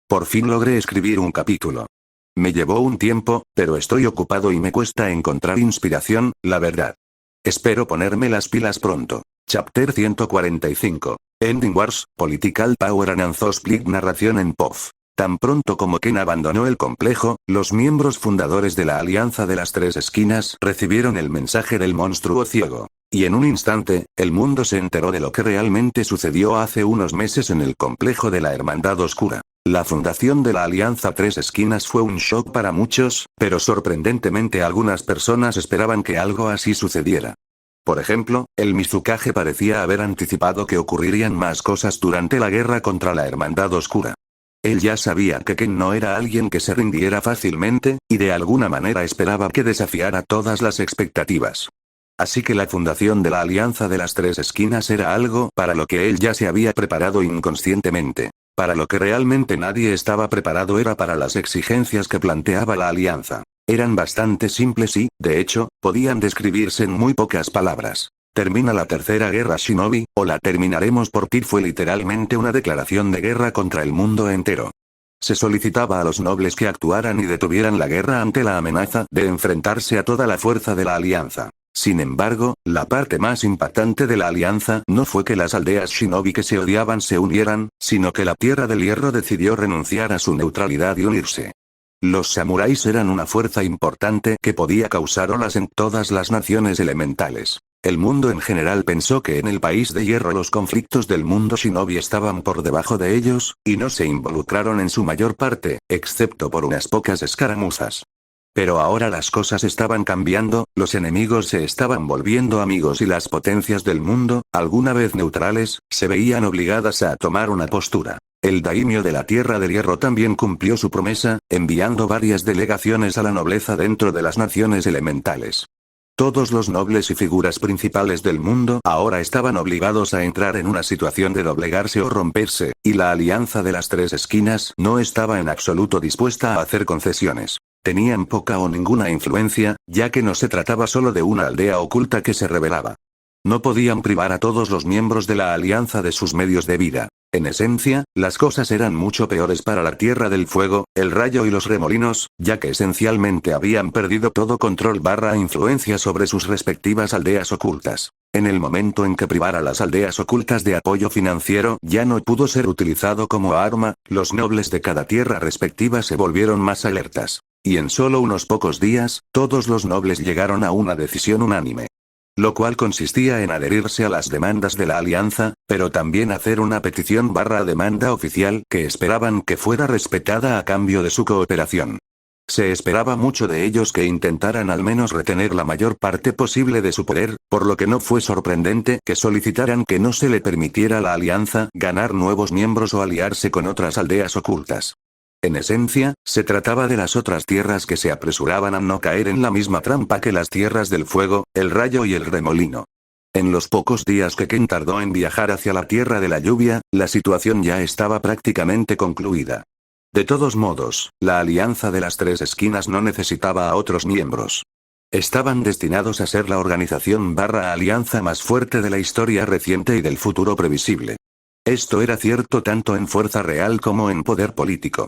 Por fin logré escribir un capítulo. Me llevó un tiempo, pero estoy ocupado y me cuesta encontrar inspiración, la verdad. Espero ponerme las pilas pronto. Chapter 145. Ending Wars, Political Power and Anzo Split narración en POF. Tan pronto como Ken abandonó el complejo, los miembros fundadores de la Alianza de las Tres Esquinas recibieron el mensaje del monstruo ciego. Y en un instante, el mundo se enteró de lo que realmente sucedió hace unos meses en el complejo de la Hermandad Oscura. La fundación de la Alianza Tres Esquinas fue un shock para muchos, pero sorprendentemente algunas personas esperaban que algo así sucediera. Por ejemplo, el Mizukage parecía haber anticipado que ocurrirían más cosas durante la guerra contra la Hermandad Oscura. Él ya sabía que Ken no era alguien que se rindiera fácilmente, y de alguna manera esperaba que desafiara todas las expectativas. Así que la fundación de la Alianza de las Tres Esquinas era algo para lo que él ya se había preparado inconscientemente. Para lo que realmente nadie estaba preparado era para las exigencias que planteaba la Alianza. Eran bastante simples y, de hecho, podían describirse en muy pocas palabras. Termina la tercera guerra Shinobi, o la terminaremos por ti. Fue literalmente una declaración de guerra contra el mundo entero. Se solicitaba a los nobles que actuaran y detuvieran la guerra ante la amenaza de enfrentarse a toda la fuerza de la Alianza. Sin embargo, la parte más impactante de la alianza no fue que las aldeas shinobi que se odiaban se unieran, sino que la Tierra del Hierro decidió renunciar a su neutralidad y unirse. Los samuráis eran una fuerza importante que podía causar olas en todas las naciones elementales. El mundo en general pensó que en el país de hierro los conflictos del mundo shinobi estaban por debajo de ellos, y no se involucraron en su mayor parte, excepto por unas pocas escaramuzas. Pero ahora las cosas estaban cambiando, los enemigos se estaban volviendo amigos y las potencias del mundo, alguna vez neutrales, se veían obligadas a tomar una postura. El daimyo de la Tierra del Hierro también cumplió su promesa, enviando varias delegaciones a la nobleza dentro de las naciones elementales. Todos los nobles y figuras principales del mundo ahora estaban obligados a entrar en una situación de doblegarse o romperse, y la Alianza de las Tres Esquinas no estaba en absoluto dispuesta a hacer concesiones. Tenían poca o ninguna influencia, ya que no se trataba solo de una aldea oculta que se rebelaba. No podían privar a todos los miembros de la Alianza de sus medios de vida. En esencia, las cosas eran mucho peores para la Tierra del Fuego, el Rayo y los Remolinos, ya que esencialmente habían perdido todo control / influencia sobre sus respectivas aldeas ocultas. En el momento en que privara a las aldeas ocultas de apoyo financiero ya no pudo ser utilizado como arma, los nobles de cada tierra respectiva se volvieron más alertas. Y en solo unos pocos días, todos los nobles llegaron a una decisión unánime. Lo cual consistía en adherirse a las demandas de la alianza, pero también hacer una petición / demanda oficial que esperaban que fuera respetada a cambio de su cooperación. Se esperaba mucho de ellos que intentaran al menos retener la mayor parte posible de su poder, por lo que no fue sorprendente que solicitaran que no se le permitiera a la alianza ganar nuevos miembros o aliarse con otras aldeas ocultas. En esencia, se trataba de las otras tierras que se apresuraban a no caer en la misma trampa que las tierras del fuego, el rayo y el remolino. En los pocos días que Ken tardó en viajar hacia la tierra de la lluvia, la situación ya estaba prácticamente concluida. De todos modos, la Alianza de las Tres Esquinas no necesitaba a otros miembros. Estaban destinados a ser la organización / alianza más fuerte de la historia reciente y del futuro previsible. Esto era cierto tanto en fuerza real como en poder político.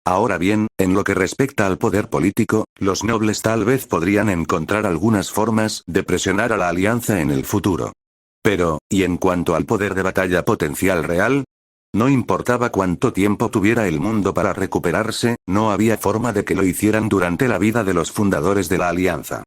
Ahora bien, en lo que respecta al poder político, los nobles tal vez podrían encontrar algunas formas de presionar a la alianza en el futuro. Pero, ¿y en cuanto al poder de batalla potencial real? No importaba cuánto tiempo tuviera el mundo para recuperarse, no había forma de que lo hicieran durante la vida de los fundadores de la alianza.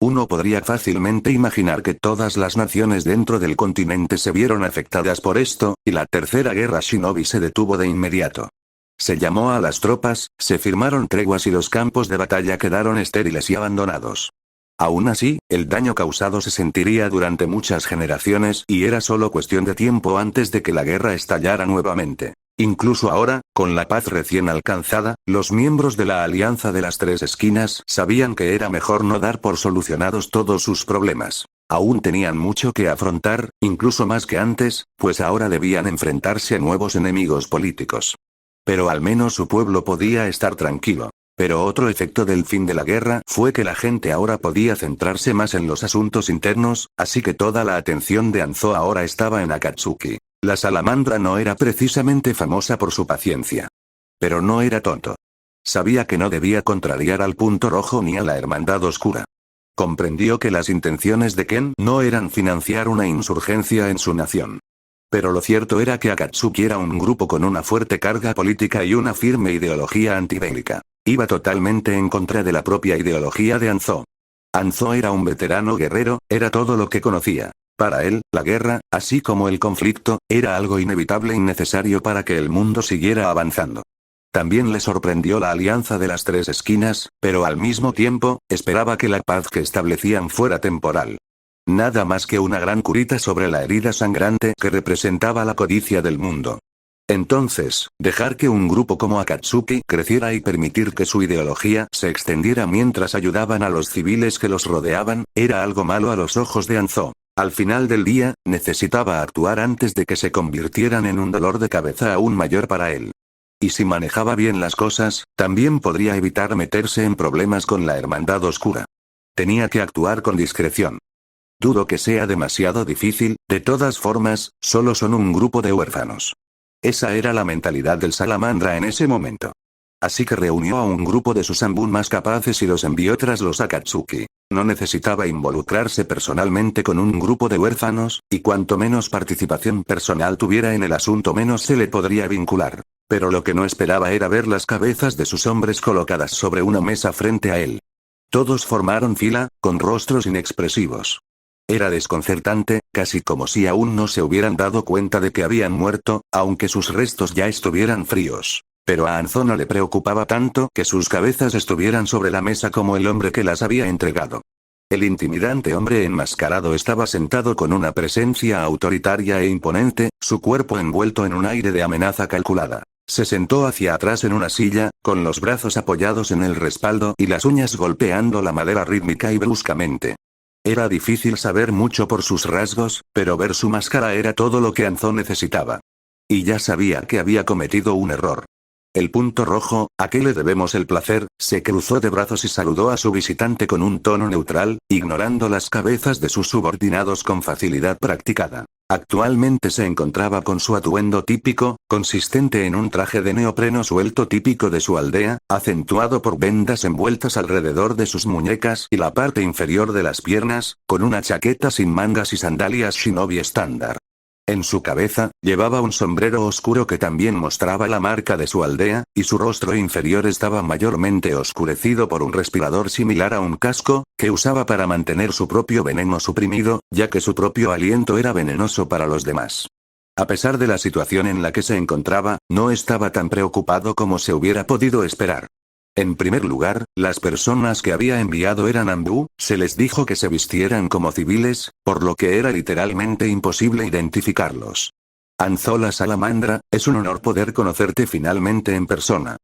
Uno podría fácilmente imaginar que todas las naciones dentro del continente se vieron afectadas por esto, y la tercera guerra shinobi se detuvo de inmediato. Se llamó a las tropas, se firmaron treguas y los campos de batalla quedaron estériles y abandonados. Aún así, el daño causado se sentiría durante muchas generaciones y era solo cuestión de tiempo antes de que la guerra estallara nuevamente. Incluso ahora, con la paz recién alcanzada, los miembros de la Alianza de las Tres Esquinas sabían que era mejor no dar por solucionados todos sus problemas. Aún tenían mucho que afrontar, incluso más que antes, pues ahora debían enfrentarse a nuevos enemigos políticos. Pero al menos su pueblo podía estar tranquilo. Pero otro efecto del fin de la guerra fue que la gente ahora podía centrarse más en los asuntos internos, así que toda la atención de Anzo ahora estaba en Akatsuki. La salamandra no era precisamente famosa por su paciencia. Pero no era tonto. Sabía que no debía contrariar al Punto Rojo ni a la Hermandad Oscura. Comprendió que las intenciones de Ken no eran financiar una insurgencia en su nación. Pero lo cierto era que Akatsuki era un grupo con una fuerte carga política y una firme ideología antibélica. Iba totalmente en contra de la propia ideología de Anzo. Anzo era un veterano guerrero, era todo lo que conocía. Para él, la guerra, así como el conflicto, era algo inevitable y necesario para que el mundo siguiera avanzando. También le sorprendió la alianza de las tres esquinas, pero al mismo tiempo, esperaba que la paz que establecían fuera temporal. Nada más que una gran curita sobre la herida sangrante que representaba la codicia del mundo. Entonces, dejar que un grupo como Akatsuki creciera y permitir que su ideología se extendiera mientras ayudaban a los civiles que los rodeaban, era algo malo a los ojos de Anzo. Al final del día, necesitaba actuar antes de que se convirtieran en un dolor de cabeza aún mayor para él. Y si manejaba bien las cosas, también podría evitar meterse en problemas con la Hermandad Oscura. Tenía que actuar con discreción. Dudo que sea demasiado difícil, de todas formas, solo son un grupo de huérfanos. Esa era la mentalidad del Salamandra en ese momento. Así que reunió a un grupo de sus Anbun más capaces y los envió tras los Akatsuki. No necesitaba involucrarse personalmente con un grupo de huérfanos, y cuanto menos participación personal tuviera en el asunto menos se le podría vincular. Pero lo que no esperaba era ver las cabezas de sus hombres colocadas sobre una mesa frente a él. Todos formaron fila, con rostros inexpresivos. Era desconcertante, casi como si aún no se hubieran dado cuenta de que habían muerto, aunque sus restos ya estuvieran fríos. Pero a Anzo no le preocupaba tanto que sus cabezas estuvieran sobre la mesa como el hombre que las había entregado. El intimidante hombre enmascarado estaba sentado con una presencia autoritaria e imponente, su cuerpo envuelto en un aire de amenaza calculada. Se sentó hacia atrás en una silla, con los brazos apoyados en el respaldo y las uñas golpeando la madera rítmica y bruscamente. Era difícil saber mucho por sus rasgos, pero ver su máscara era todo lo que Anzo necesitaba. Y ya sabía que había cometido un error. El punto rojo, ¿a qué le debemos el placer?, se cruzó de brazos y saludó a su visitante con un tono neutral, ignorando las cabezas de sus subordinados con facilidad practicada. Actualmente se encontraba con su atuendo típico, consistente en un traje de neopreno suelto típico de su aldea, acentuado por vendas envueltas alrededor de sus muñecas y la parte inferior de las piernas, con una chaqueta sin mangas y sandalias shinobi estándar. En su cabeza, llevaba un sombrero oscuro que también mostraba la marca de su aldea, y su rostro inferior estaba mayormente oscurecido por un respirador similar a un casco, que usaba para mantener su propio veneno suprimido, ya que su propio aliento era venenoso para los demás. A pesar de la situación en la que se encontraba, no estaba tan preocupado como se hubiera podido esperar. En primer lugar, las personas que había enviado eran Anbu, se les dijo que se vistieran como civiles, por lo que era literalmente imposible identificarlos. Anzo la Salamandra, es un honor poder conocerte finalmente en persona.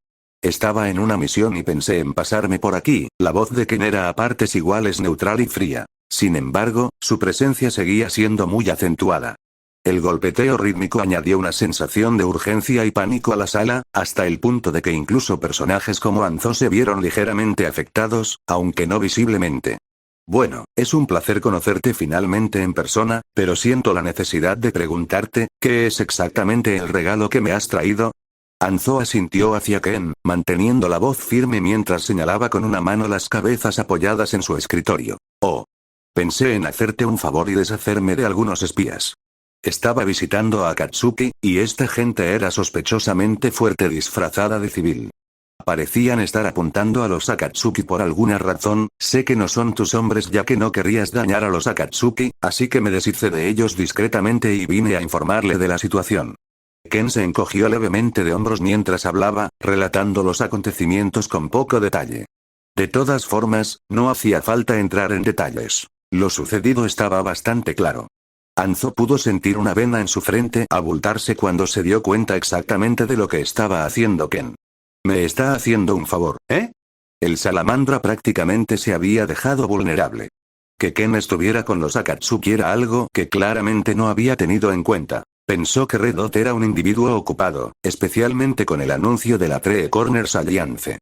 Estaba en una misión y pensé en pasarme por aquí, la voz de Ken era a partes iguales neutral y fría. Sin embargo, su presencia seguía siendo muy acentuada. El golpeteo rítmico añadió una sensación de urgencia y pánico a la sala, hasta el punto de que incluso personajes como Anzo se vieron ligeramente afectados, aunque no visiblemente. Bueno, es un placer conocerte finalmente en persona, pero siento la necesidad de preguntarte, ¿qué es exactamente el regalo que me has traído? Anzo asintió hacia Ken, manteniendo la voz firme mientras señalaba con una mano las cabezas apoyadas en su escritorio. Oh. Pensé en hacerte un favor y deshacerme de algunos espías. Estaba visitando a Akatsuki, y esta gente era sospechosamente fuerte disfrazada de civil. Parecían estar apuntando a los Akatsuki por alguna razón, sé que no son tus hombres ya que no querrías dañar a los Akatsuki, así que me deshice de ellos discretamente y vine a informarle de la situación. Ken se encogió levemente de hombros mientras hablaba, relatando los acontecimientos con poco detalle. De todas formas, no hacía falta entrar en detalles. Lo sucedido estaba bastante claro. Anzo pudo sentir una vena en su frente abultarse cuando se dio cuenta exactamente de lo que estaba haciendo Ken. Me está haciendo un favor, ¿eh? El Salamandra prácticamente se había dejado vulnerable. Que Ken estuviera con los Akatsuki era algo que claramente no había tenido en cuenta. Pensó que Red Dot era un individuo ocupado, especialmente con el anuncio de la Three Corners Alliance.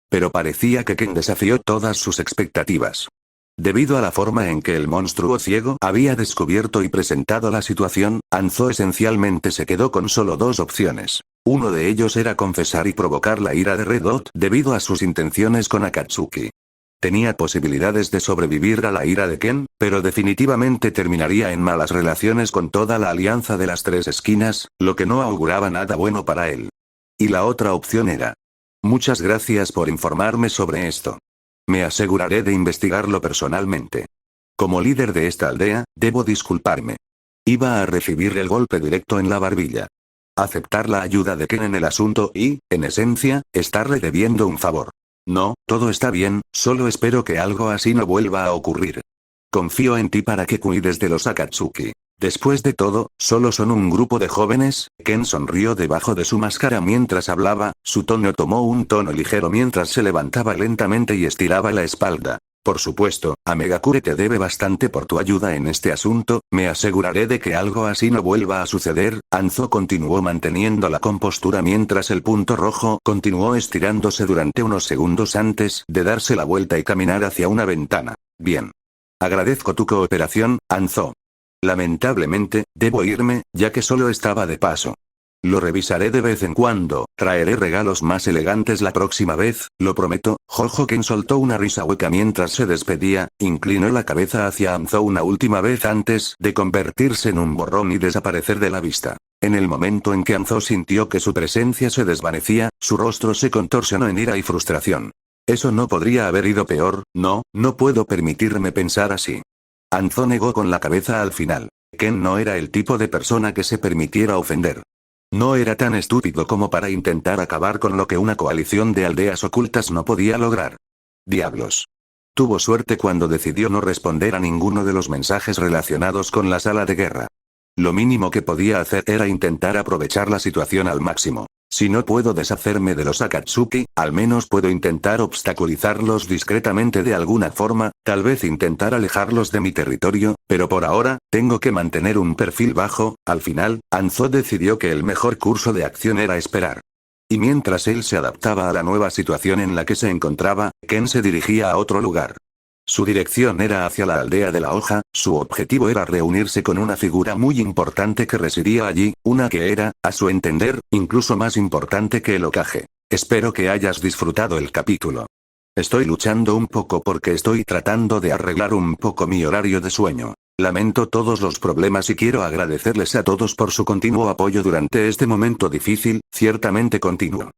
Pero parecía que Ken desafió todas sus expectativas. Debido a la forma en que el monstruo ciego había descubierto y presentado la situación, Anzo esencialmente se quedó con solo dos opciones. Uno de ellos era confesar y provocar la ira de Red Dot debido a sus intenciones con Akatsuki. Tenía posibilidades de sobrevivir a la ira de Ken, pero definitivamente terminaría en malas relaciones con toda la alianza de las tres esquinas, lo que no auguraba nada bueno para él. Y la otra opción era: muchas gracias por informarme sobre esto. Me aseguraré de investigarlo personalmente. Como líder de esta aldea, debo disculparme. Iba a recibir el golpe directo en la barbilla. Aceptar la ayuda de Ken en el asunto y, en esencia, estarle debiendo un favor. No, todo está bien, solo espero que algo así no vuelva a ocurrir. Confío en ti para que cuides de los Akatsuki. Después de todo, solo son un grupo de jóvenes. Ken sonrió debajo de su máscara mientras hablaba, su tono tomó un tono ligero mientras se levantaba lentamente y estiraba la espalda. Por supuesto, Amegakure te debe bastante por tu ayuda en este asunto, me aseguraré de que algo así no vuelva a suceder. Anzo continuó manteniendo la compostura mientras el punto rojo continuó estirándose durante unos segundos antes de darse la vuelta y caminar hacia una ventana. Bien. Agradezco tu cooperación, Anzo. Lamentablemente, debo irme, ya que solo estaba de paso. Lo revisaré de vez en cuando, traeré regalos más elegantes la próxima vez, lo prometo. Jojo Ken soltó una risa hueca mientras se despedía, inclinó la cabeza hacia Anzo una última vez antes de convertirse en un borrón y desaparecer de la vista. En el momento en que Anzo sintió que su presencia se desvanecía, su rostro se contorsionó en ira y frustración. Eso no podría haber ido peor, no puedo permitirme pensar así. Anzo negó con la cabeza al final. Ken no era el tipo de persona que se permitiera ofender. No era tan estúpido como para intentar acabar con lo que una coalición de aldeas ocultas no podía lograr. Diablos. Tuvo suerte cuando decidió no responder a ninguno de los mensajes relacionados con la sala de guerra. Lo mínimo que podía hacer era intentar aprovechar la situación al máximo. Si no puedo deshacerme de los Akatsuki, al menos puedo intentar obstaculizarlos discretamente de alguna forma, tal vez intentar alejarlos de mi territorio, pero por ahora, tengo que mantener un perfil bajo. Al final, Anzo decidió que el mejor curso de acción era esperar. Y mientras él se adaptaba a la nueva situación en la que se encontraba, Ken se dirigía a otro lugar. Su dirección era hacia la aldea de la hoja, su objetivo era reunirse con una figura muy importante que residía allí, una que era, a su entender, incluso más importante que el Hokage. Espero que hayas disfrutado el capítulo. Estoy luchando un poco porque estoy tratando de arreglar un poco mi horario de sueño. Lamento todos los problemas y quiero agradecerles a todos por su continuo apoyo durante este momento difícil, ciertamente continuo.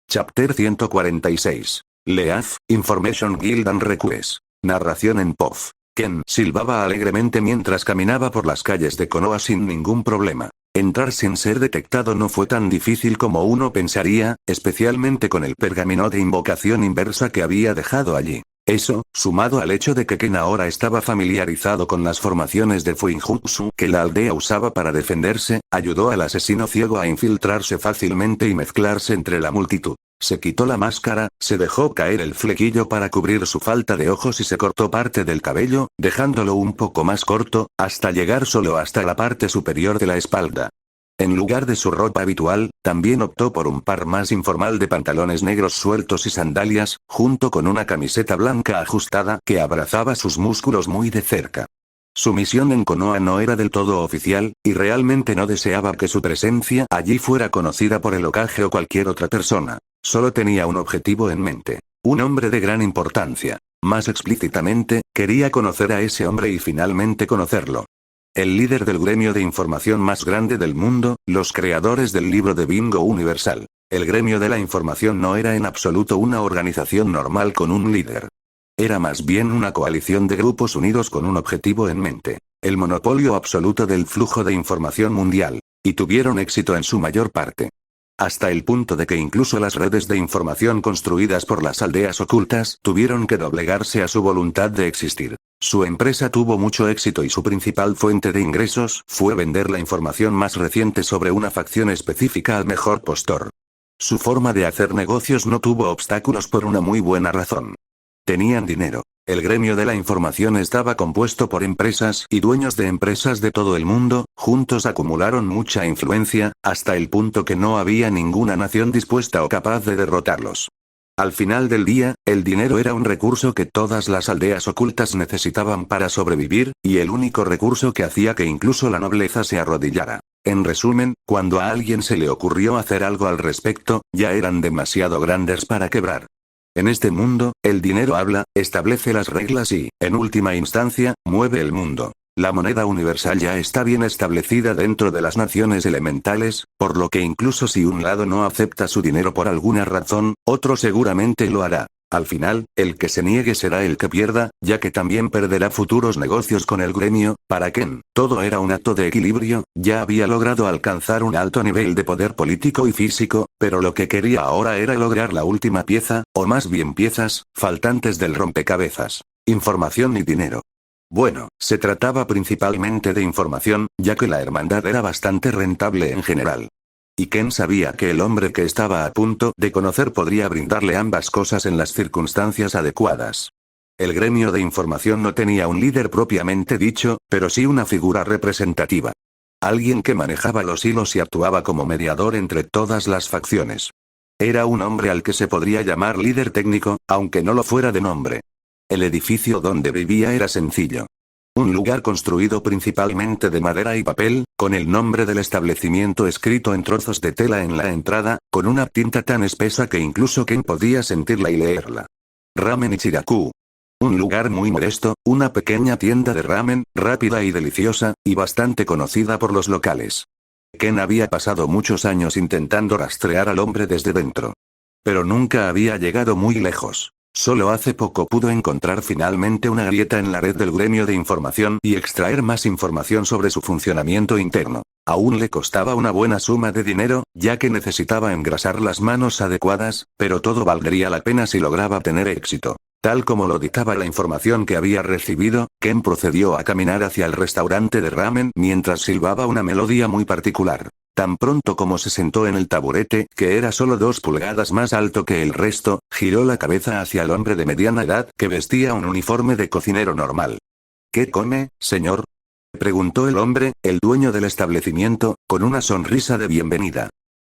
Chapter 146. Leaf, Information Guild and Request. Narración en POV. Ken silbaba alegremente mientras caminaba por las calles de Konoha sin ningún problema. Entrar sin ser detectado no fue tan difícil como uno pensaría, especialmente con el pergamino de invocación inversa que había dejado allí. Eso, sumado al hecho de que Ken ahora estaba familiarizado con las formaciones de Fuinjutsu que la aldea usaba para defenderse, ayudó al asesino ciego a infiltrarse fácilmente y mezclarse entre la multitud. Se quitó la máscara, se dejó caer el flequillo para cubrir su falta de ojos y se cortó parte del cabello, dejándolo un poco más corto, hasta llegar solo hasta la parte superior de la espalda. En lugar de su ropa habitual, también optó por un par más informal de pantalones negros sueltos y sandalias, junto con una camiseta blanca ajustada que abrazaba sus músculos muy de cerca. Su misión en Konoha no era del todo oficial, y realmente no deseaba que su presencia allí fuera conocida por el Hokage o cualquier otra persona. Solo tenía un objetivo en mente. Un hombre de gran importancia. Más explícitamente, quería conocer a ese hombre y finalmente conocerlo. El líder del gremio de información más grande del mundo, los creadores del libro de Bingo Universal. El gremio de la información no era en absoluto una organización normal con un líder. Era más bien una coalición de grupos unidos con un objetivo en mente. El monopolio absoluto del flujo de información mundial. Y tuvieron éxito en su mayor parte. Hasta el punto de que incluso las redes de información construidas por las aldeas ocultas tuvieron que doblegarse a su voluntad de existir. Su empresa tuvo mucho éxito y su principal fuente de ingresos fue vender la información más reciente sobre una facción específica al mejor postor. Su forma de hacer negocios no tuvo obstáculos por una muy buena razón. Tenían dinero. El gremio de la información estaba compuesto por empresas y dueños de empresas de todo el mundo, juntos acumularon mucha influencia, hasta el punto que no había ninguna nación dispuesta o capaz de derrotarlos. Al final del día, el dinero era un recurso que todas las aldeas ocultas necesitaban para sobrevivir, y el único recurso que hacía que incluso la nobleza se arrodillara. En resumen, cuando a alguien se le ocurrió hacer algo al respecto, ya eran demasiado grandes para quebrar. En este mundo, el dinero habla, establece las reglas y, en última instancia, mueve el mundo. La moneda universal ya está bien establecida dentro de las naciones elementales, por lo que incluso si un lado no acepta su dinero por alguna razón, otro seguramente lo hará. Al final, el que se niegue será el que pierda, ya que también perderá futuros negocios con el gremio. Para Ken, todo era un acto de equilibrio, ya había logrado alcanzar un alto nivel de poder político y físico, pero lo que quería ahora era lograr la última pieza, o más bien piezas, faltantes del rompecabezas. Información y dinero. Bueno, se trataba principalmente de información, ya que la hermandad era bastante rentable en general. Y Ken sabía que el hombre que estaba a punto de conocer podría brindarle ambas cosas en las circunstancias adecuadas. El gremio de información no tenía un líder propiamente dicho, pero sí una figura representativa. Alguien que manejaba los hilos y actuaba como mediador entre todas las facciones. Era un hombre al que se podría llamar líder técnico, aunque no lo fuera de nombre. El edificio donde vivía era sencillo. Un lugar construido principalmente de madera y papel, con el nombre del establecimiento escrito en trozos de tela en la entrada, con una tinta tan espesa que incluso Ken podía sentirla y leerla. Ramen Ichiraku. Un lugar muy modesto, una pequeña tienda de ramen, rápida y deliciosa, y bastante conocida por los locales. Ken había pasado muchos años intentando rastrear al hombre desde dentro. Pero nunca había llegado muy lejos. Solo hace poco pudo encontrar finalmente una grieta en la red del gremio de información y extraer más información sobre su funcionamiento interno. Aún le costaba una buena suma de dinero, ya que necesitaba engrasar las manos adecuadas, pero todo valdría la pena si lograba tener éxito. Tal como lo dictaba la información que había recibido, Ken procedió a caminar hacia el restaurante de ramen mientras silbaba una melodía muy particular. Tan pronto como se sentó en el taburete, que era solo 2 pulgadas más alto que el resto, giró la cabeza hacia el hombre de mediana edad que vestía un uniforme de cocinero normal. ¿Qué come, señor?, preguntó el hombre, el dueño del establecimiento, con una sonrisa de bienvenida.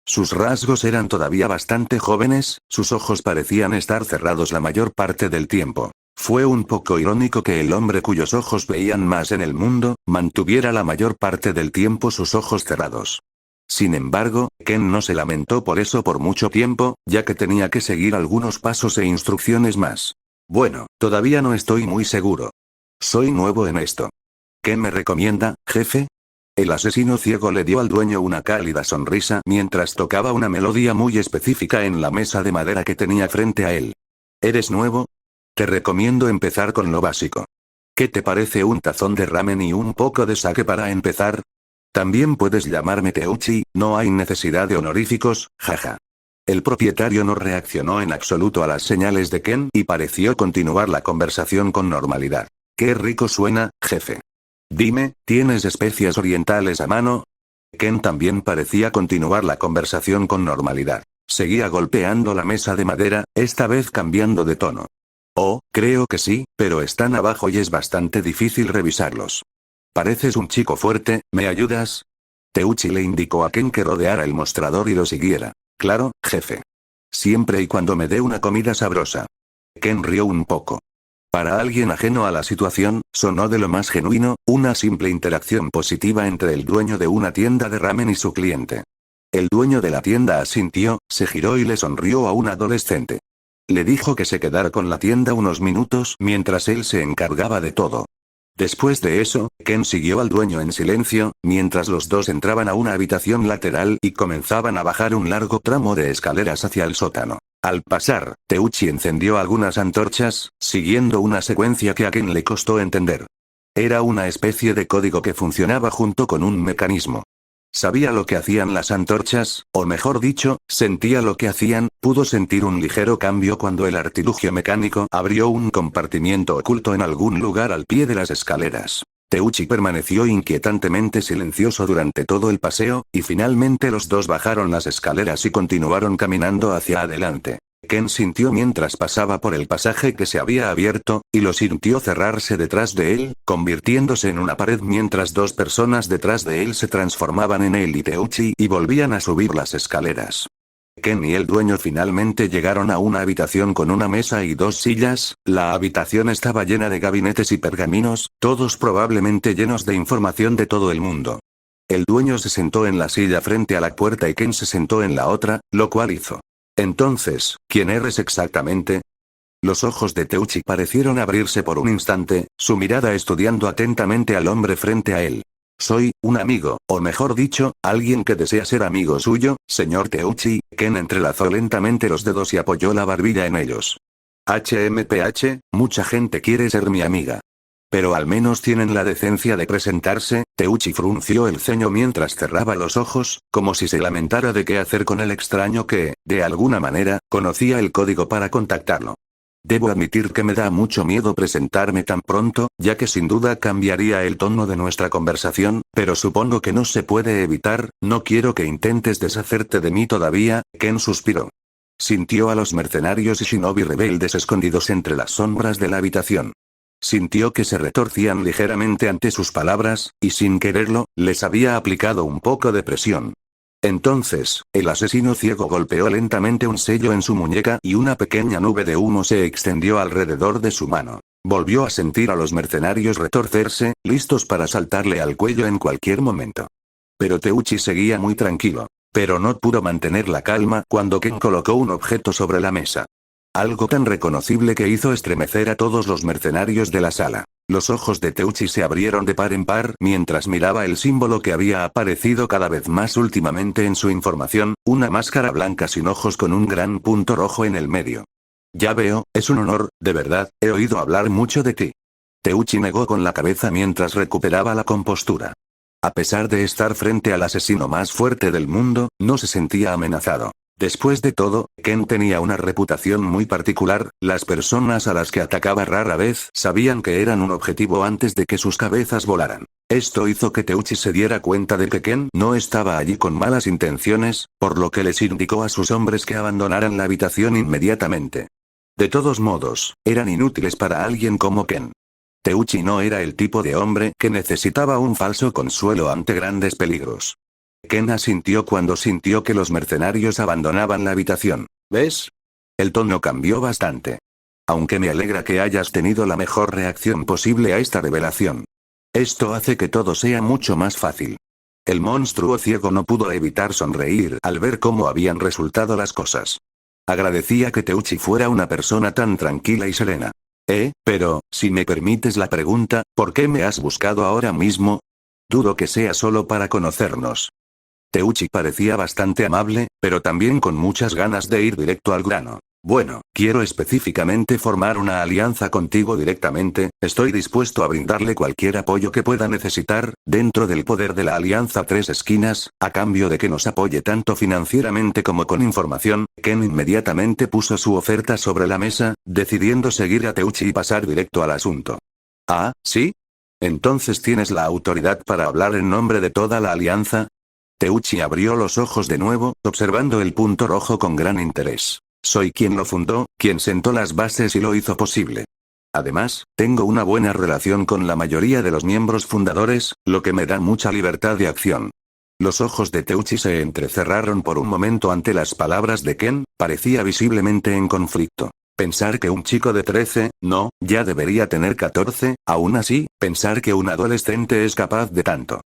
Sus rasgos eran todavía bastante jóvenes, sus ojos parecían estar cerrados la mayor parte del tiempo. Fue un poco irónico que el hombre cuyos ojos veían más en el mundo, mantuviera la mayor parte del tiempo sus ojos cerrados. Sin embargo, Ken no se lamentó por eso por mucho tiempo, ya que tenía que seguir algunos pasos e instrucciones más. Bueno, todavía no estoy muy seguro. Soy nuevo en esto. ¿Qué me recomienda, jefe? El asesino ciego le dio al dueño una cálida sonrisa mientras tocaba una melodía muy específica en la mesa de madera que tenía frente a él. ¿Eres nuevo? Te recomiendo empezar con lo básico. ¿Qué te parece un tazón de ramen y un poco de sake para empezar? También puedes llamarme Teuchi, no hay necesidad de honoríficos, jaja. El propietario no reaccionó en absoluto a las señales de Ken y pareció continuar la conversación con normalidad. Qué rico suena, jefe. Dime, ¿tienes especias orientales a mano? Ken también parecía continuar la conversación con normalidad. Seguía golpeando la mesa de madera, esta vez cambiando de tono. Oh, creo que sí, pero están abajo y es bastante difícil revisarlos. Pareces un chico fuerte, ¿me ayudas? Teuchi le indicó a Ken que rodeara el mostrador y lo siguiera. Claro, jefe. Siempre y cuando me dé una comida sabrosa. Ken rió un poco. Para alguien ajeno a la situación, sonó de lo más genuino, una simple interacción positiva entre el dueño de una tienda de ramen y su cliente. El dueño de la tienda asintió, se giró y le sonrió a un adolescente. Le dijo que se quedara con la tienda unos minutos mientras él se encargaba de todo. Después de eso, Ken siguió al dueño en silencio, mientras los dos entraban a una habitación lateral y comenzaban a bajar un largo tramo de escaleras hacia el sótano. Al pasar, Teuchi encendió algunas antorchas, siguiendo una secuencia que a Ken le costó entender. Era una especie de código que funcionaba junto con un mecanismo. Sabía lo que hacían las antorchas, o mejor dicho, sentía lo que hacían, pudo sentir un ligero cambio cuando el artilugio mecánico abrió un compartimiento oculto en algún lugar al pie de las escaleras. Teuchi permaneció inquietantemente silencioso durante todo el paseo, y finalmente los dos bajaron las escaleras y continuaron caminando hacia adelante. Ken sintió mientras pasaba por el pasaje que se había abierto, y lo sintió cerrarse detrás de él, convirtiéndose en una pared mientras 2 personas detrás de él se transformaban en él y Teuchi y volvían a subir las escaleras. Ken y el dueño finalmente llegaron a una habitación con una mesa y 2 sillas, la habitación estaba llena de gabinetes y pergaminos, todos probablemente llenos de información de todo el mundo. El dueño se sentó en la silla frente a la puerta y Ken se sentó en la otra, lo cual hizo. Entonces, ¿quién eres exactamente? Los ojos de Teuchi parecieron abrirse por un instante, su mirada estudiando atentamente al hombre frente a él. Soy un amigo, o mejor dicho, alguien que desea ser amigo suyo, señor Teuchi. Ken entrelazó lentamente los dedos y apoyó la barbilla en ellos. HMPH, mucha gente quiere ser mi amiga. Pero al menos tienen la decencia de presentarse. Teuchi frunció el ceño mientras cerraba los ojos, como si se lamentara de qué hacer con el extraño que, de alguna manera, conocía el código para contactarlo. Debo admitir que me da mucho miedo presentarme tan pronto, ya que sin duda cambiaría el tono de nuestra conversación, pero supongo que no se puede evitar. No quiero que intentes deshacerte de mí todavía. Ken suspiró. Sintió a los mercenarios y shinobi rebeldes escondidos entre las sombras de la habitación. Sintió que se retorcían ligeramente ante sus palabras, y sin quererlo, les había aplicado un poco de presión. Entonces, el asesino ciego golpeó lentamente un sello en su muñeca y una pequeña nube de humo se extendió alrededor de su mano. Volvió a sentir a los mercenarios retorcerse, listos para saltarle al cuello en cualquier momento. Pero Teuchi seguía muy tranquilo. Pero no pudo mantener la calma cuando Ken colocó un objeto sobre la mesa. Algo tan reconocible que hizo estremecer a todos los mercenarios de la sala. Los ojos de Teuchi se abrieron de par en par mientras miraba el símbolo que había aparecido cada vez más últimamente en su información, una máscara blanca sin ojos con un gran punto rojo en el medio. Ya veo, es un honor, de verdad, he oído hablar mucho de ti. Teuchi negó con la cabeza mientras recuperaba la compostura. A pesar de estar frente al asesino más fuerte del mundo, no se sentía amenazado. Después de todo, Ken tenía una reputación muy particular. Las personas a las que atacaba rara vez sabían que eran un objetivo antes de que sus cabezas volaran. Esto hizo que Teuchi se diera cuenta de que Ken no estaba allí con malas intenciones, por lo que les indicó a sus hombres que abandonaran la habitación inmediatamente. De todos modos, eran inútiles para alguien como Ken. Teuchi no era el tipo de hombre que necesitaba un falso consuelo ante grandes peligros. Ken asintió cuando sintió que los mercenarios abandonaban la habitación. ¿Ves? El tono cambió bastante. Aunque me alegra que hayas tenido la mejor reacción posible a esta revelación. Esto hace que todo sea mucho más fácil. El monstruo ciego no pudo evitar sonreír al ver cómo habían resultado las cosas. Agradecía que Teuchi fuera una persona tan tranquila y serena. Pero, si me permites la pregunta, ¿por qué me has buscado ahora mismo? Dudo que sea solo para conocernos. Teuchi parecía bastante amable, pero también con muchas ganas de ir directo al grano. Bueno, quiero específicamente formar una alianza contigo directamente. Estoy dispuesto a brindarle cualquier apoyo que pueda necesitar, dentro del poder de la Alianza Tres Esquinas, a cambio de que nos apoye tanto financieramente como con información. Ken inmediatamente puso su oferta sobre la mesa, decidiendo seguir a Teuchi y pasar directo al asunto. ¿Ah, sí? ¿Entonces tienes la autoridad para hablar en nombre de toda la alianza? Teuchi abrió los ojos de nuevo, observando el punto rojo con gran interés. Soy quien lo fundó, quien sentó las bases y lo hizo posible. Además, tengo una buena relación con la mayoría de los miembros fundadores, lo que me da mucha libertad de acción. Los ojos de Teuchi se entrecerraron por un momento ante las palabras de Ken, parecía visiblemente en conflicto. Pensar que un chico de 13, no, ya debería tener 14, aún así, pensar que un adolescente es capaz de tanto.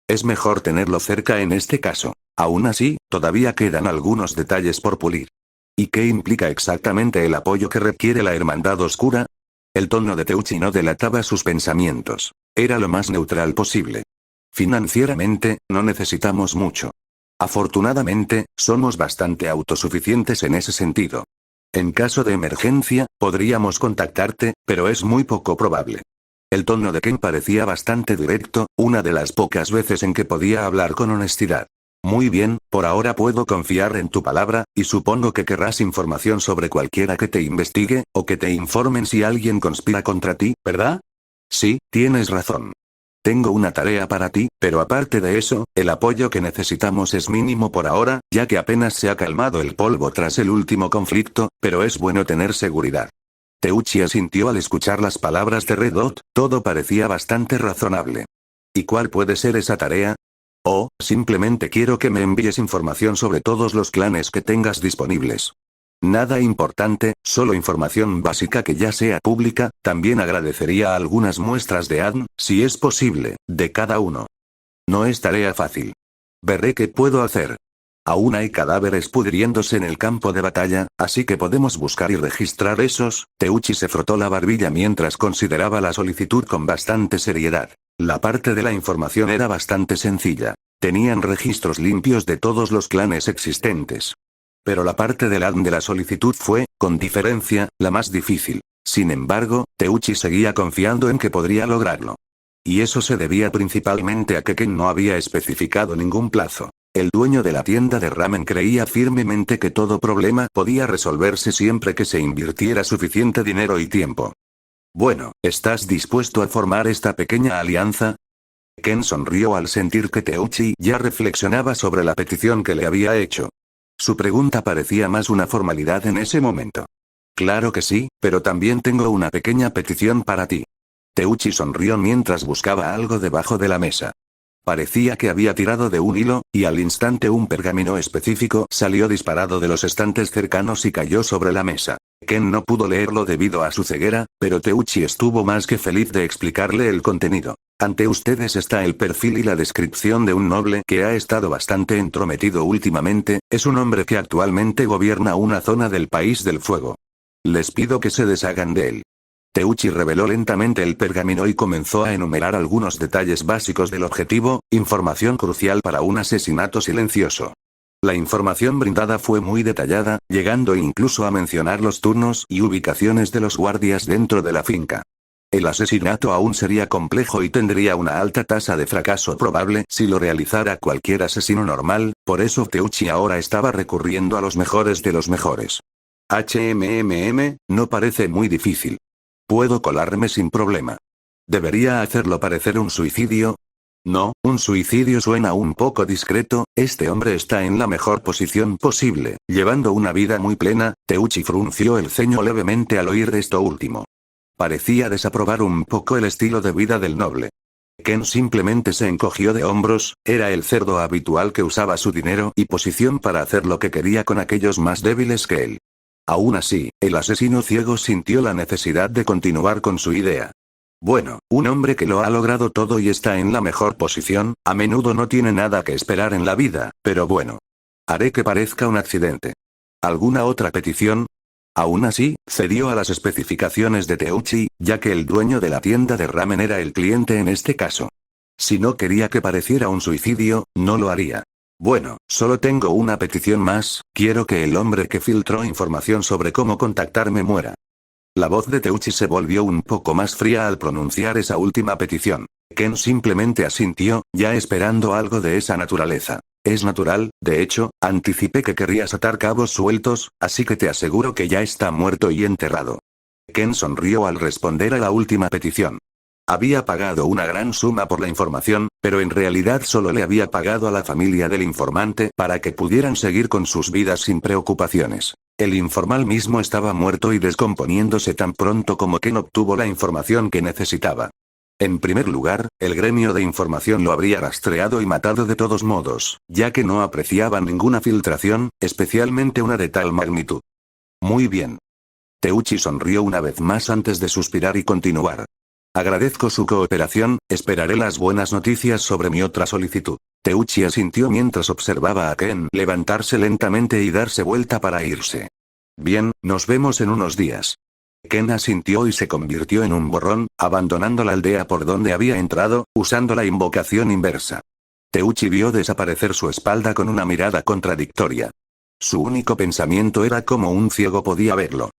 Es mejor tenerlo cerca en este caso. Aún así, todavía quedan algunos detalles por pulir. ¿Y qué implica exactamente el apoyo que requiere la Hermandad Oscura? El tono de Teuchi no delataba sus pensamientos. Era lo más neutral posible. Financieramente, no necesitamos mucho. Afortunadamente, somos bastante autosuficientes en ese sentido. En caso de emergencia, podríamos contactarte, pero es muy poco probable. El tono de Ken parecía bastante directo, una de las pocas veces en que podía hablar con honestidad. Muy bien, por ahora puedo confiar en tu palabra, y supongo que querrás información sobre cualquiera que te investigue, o que te informen si alguien conspira contra ti, ¿verdad? Sí, tienes razón. Tengo una tarea para ti, pero aparte de eso, el apoyo que necesitamos es mínimo por ahora, ya que apenas se ha calmado el polvo tras el último conflicto, pero es bueno tener seguridad. Teuchi asintió al escuchar las palabras de Red Dot, todo parecía bastante razonable. ¿Y cuál puede ser esa tarea? Oh, simplemente quiero que me envíes información sobre todos los clanes que tengas disponibles. Nada importante, solo información básica que ya sea pública. También agradecería algunas muestras de ADN, si es posible, de cada uno. No es tarea fácil. Veré qué puedo hacer. Aún hay cadáveres pudriéndose en el campo de batalla, así que podemos buscar y registrar esos. Teuchi se frotó la barbilla mientras consideraba la solicitud con bastante seriedad. La parte de la información era bastante sencilla. Tenían registros limpios de todos los clanes existentes. Pero la parte del ADN de la solicitud fue, con diferencia, la más difícil. Sin embargo, Teuchi seguía confiando en que podría lograrlo. Y eso se debía principalmente a que Ken no había especificado ningún plazo. El dueño de la tienda de ramen creía firmemente que todo problema podía resolverse siempre que se invirtiera suficiente dinero y tiempo. Bueno, ¿estás dispuesto a formar esta pequeña alianza? Ken sonrió al sentir que Teuchi ya reflexionaba sobre la petición que le había hecho. Su pregunta parecía más una formalidad en ese momento. Claro que sí, pero también tengo una pequeña petición para ti. Teuchi sonrió mientras buscaba algo debajo de la mesa. Parecía que había tirado de un hilo, y al instante un pergamino específico salió disparado de los estantes cercanos y cayó sobre la mesa. Ken no pudo leerlo debido a su ceguera, pero Teuchi estuvo más que feliz de explicarle el contenido. Ante ustedes está el perfil y la descripción de un noble que ha estado bastante entrometido últimamente, es un hombre que actualmente gobierna una zona del País del Fuego. Les pido que se deshagan de él. Teuchi reveló lentamente el pergamino y comenzó a enumerar algunos detalles básicos del objetivo, información crucial para un asesinato silencioso. La información brindada fue muy detallada, llegando incluso a mencionar los turnos y ubicaciones de los guardias dentro de la finca. El asesinato aún sería complejo y tendría una alta tasa de fracaso probable si lo realizara cualquier asesino normal, por eso Teuchi ahora estaba recurriendo a los mejores de los mejores. No parece muy difícil. Puedo colarme sin problema. ¿Debería hacerlo parecer un suicidio? No, un suicidio suena un poco discreto, este hombre está en la mejor posición posible, llevando una vida muy plena. Teuchi frunció el ceño levemente al oír esto último. Parecía desaprobar un poco el estilo de vida del noble. Ken simplemente se encogió de hombros, era el cerdo habitual que usaba su dinero y posición para hacer lo que quería con aquellos más débiles que él. Aún así, el asesino ciego sintió la necesidad de continuar con su idea. Bueno, un hombre que lo ha logrado todo y está en la mejor posición, a menudo no tiene nada que esperar en la vida, pero bueno. Haré que parezca un accidente. ¿Alguna otra petición? Aún así, cedió a las especificaciones de Teuchi, ya que el dueño de la tienda de ramen era el cliente en este caso. Si no quería que pareciera un suicidio, no lo haría. Bueno, solo tengo una petición más, quiero que el hombre que filtró información sobre cómo contactarme muera. La voz de Teuchi se volvió un poco más fría al pronunciar esa última petición. Ken simplemente asintió, ya esperando algo de esa naturaleza. Es natural, de hecho, anticipé que querrías atar cabos sueltos, así que te aseguro que ya está muerto y enterrado. Ken sonrió al responder a la última petición. Había pagado una gran suma por la información, pero en realidad solo le había pagado a la familia del informante para que pudieran seguir con sus vidas sin preocupaciones. El informal mismo estaba muerto y descomponiéndose tan pronto como Ken obtuvo la información que necesitaba. En primer lugar, el gremio de información lo habría rastreado y matado de todos modos, ya que no apreciaban ninguna filtración, especialmente una de tal magnitud. Muy bien. Teuchi sonrió una vez más antes de suspirar y continuar. Agradezco su cooperación, esperaré las buenas noticias sobre mi otra solicitud. Teuchi asintió mientras observaba a Ken levantarse lentamente y darse vuelta para irse. Bien, nos vemos en unos días. Ken asintió y se convirtió en un borrón, abandonando la aldea por donde había entrado, usando la invocación inversa. Teuchi vio desaparecer su espalda con una mirada contradictoria. Su único pensamiento era cómo un ciego podía verlo.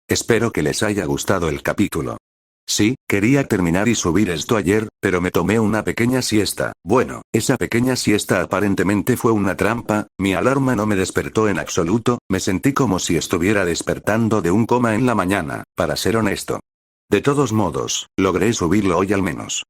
Espero que les haya gustado el capítulo. Sí, quería terminar y subir esto ayer, pero me tomé una pequeña siesta. Bueno, esa pequeña siesta aparentemente fue una trampa, mi alarma no me despertó en absoluto, me sentí como si estuviera despertando de un coma en la mañana, para ser honesto. De todos modos, logré subirlo hoy al menos.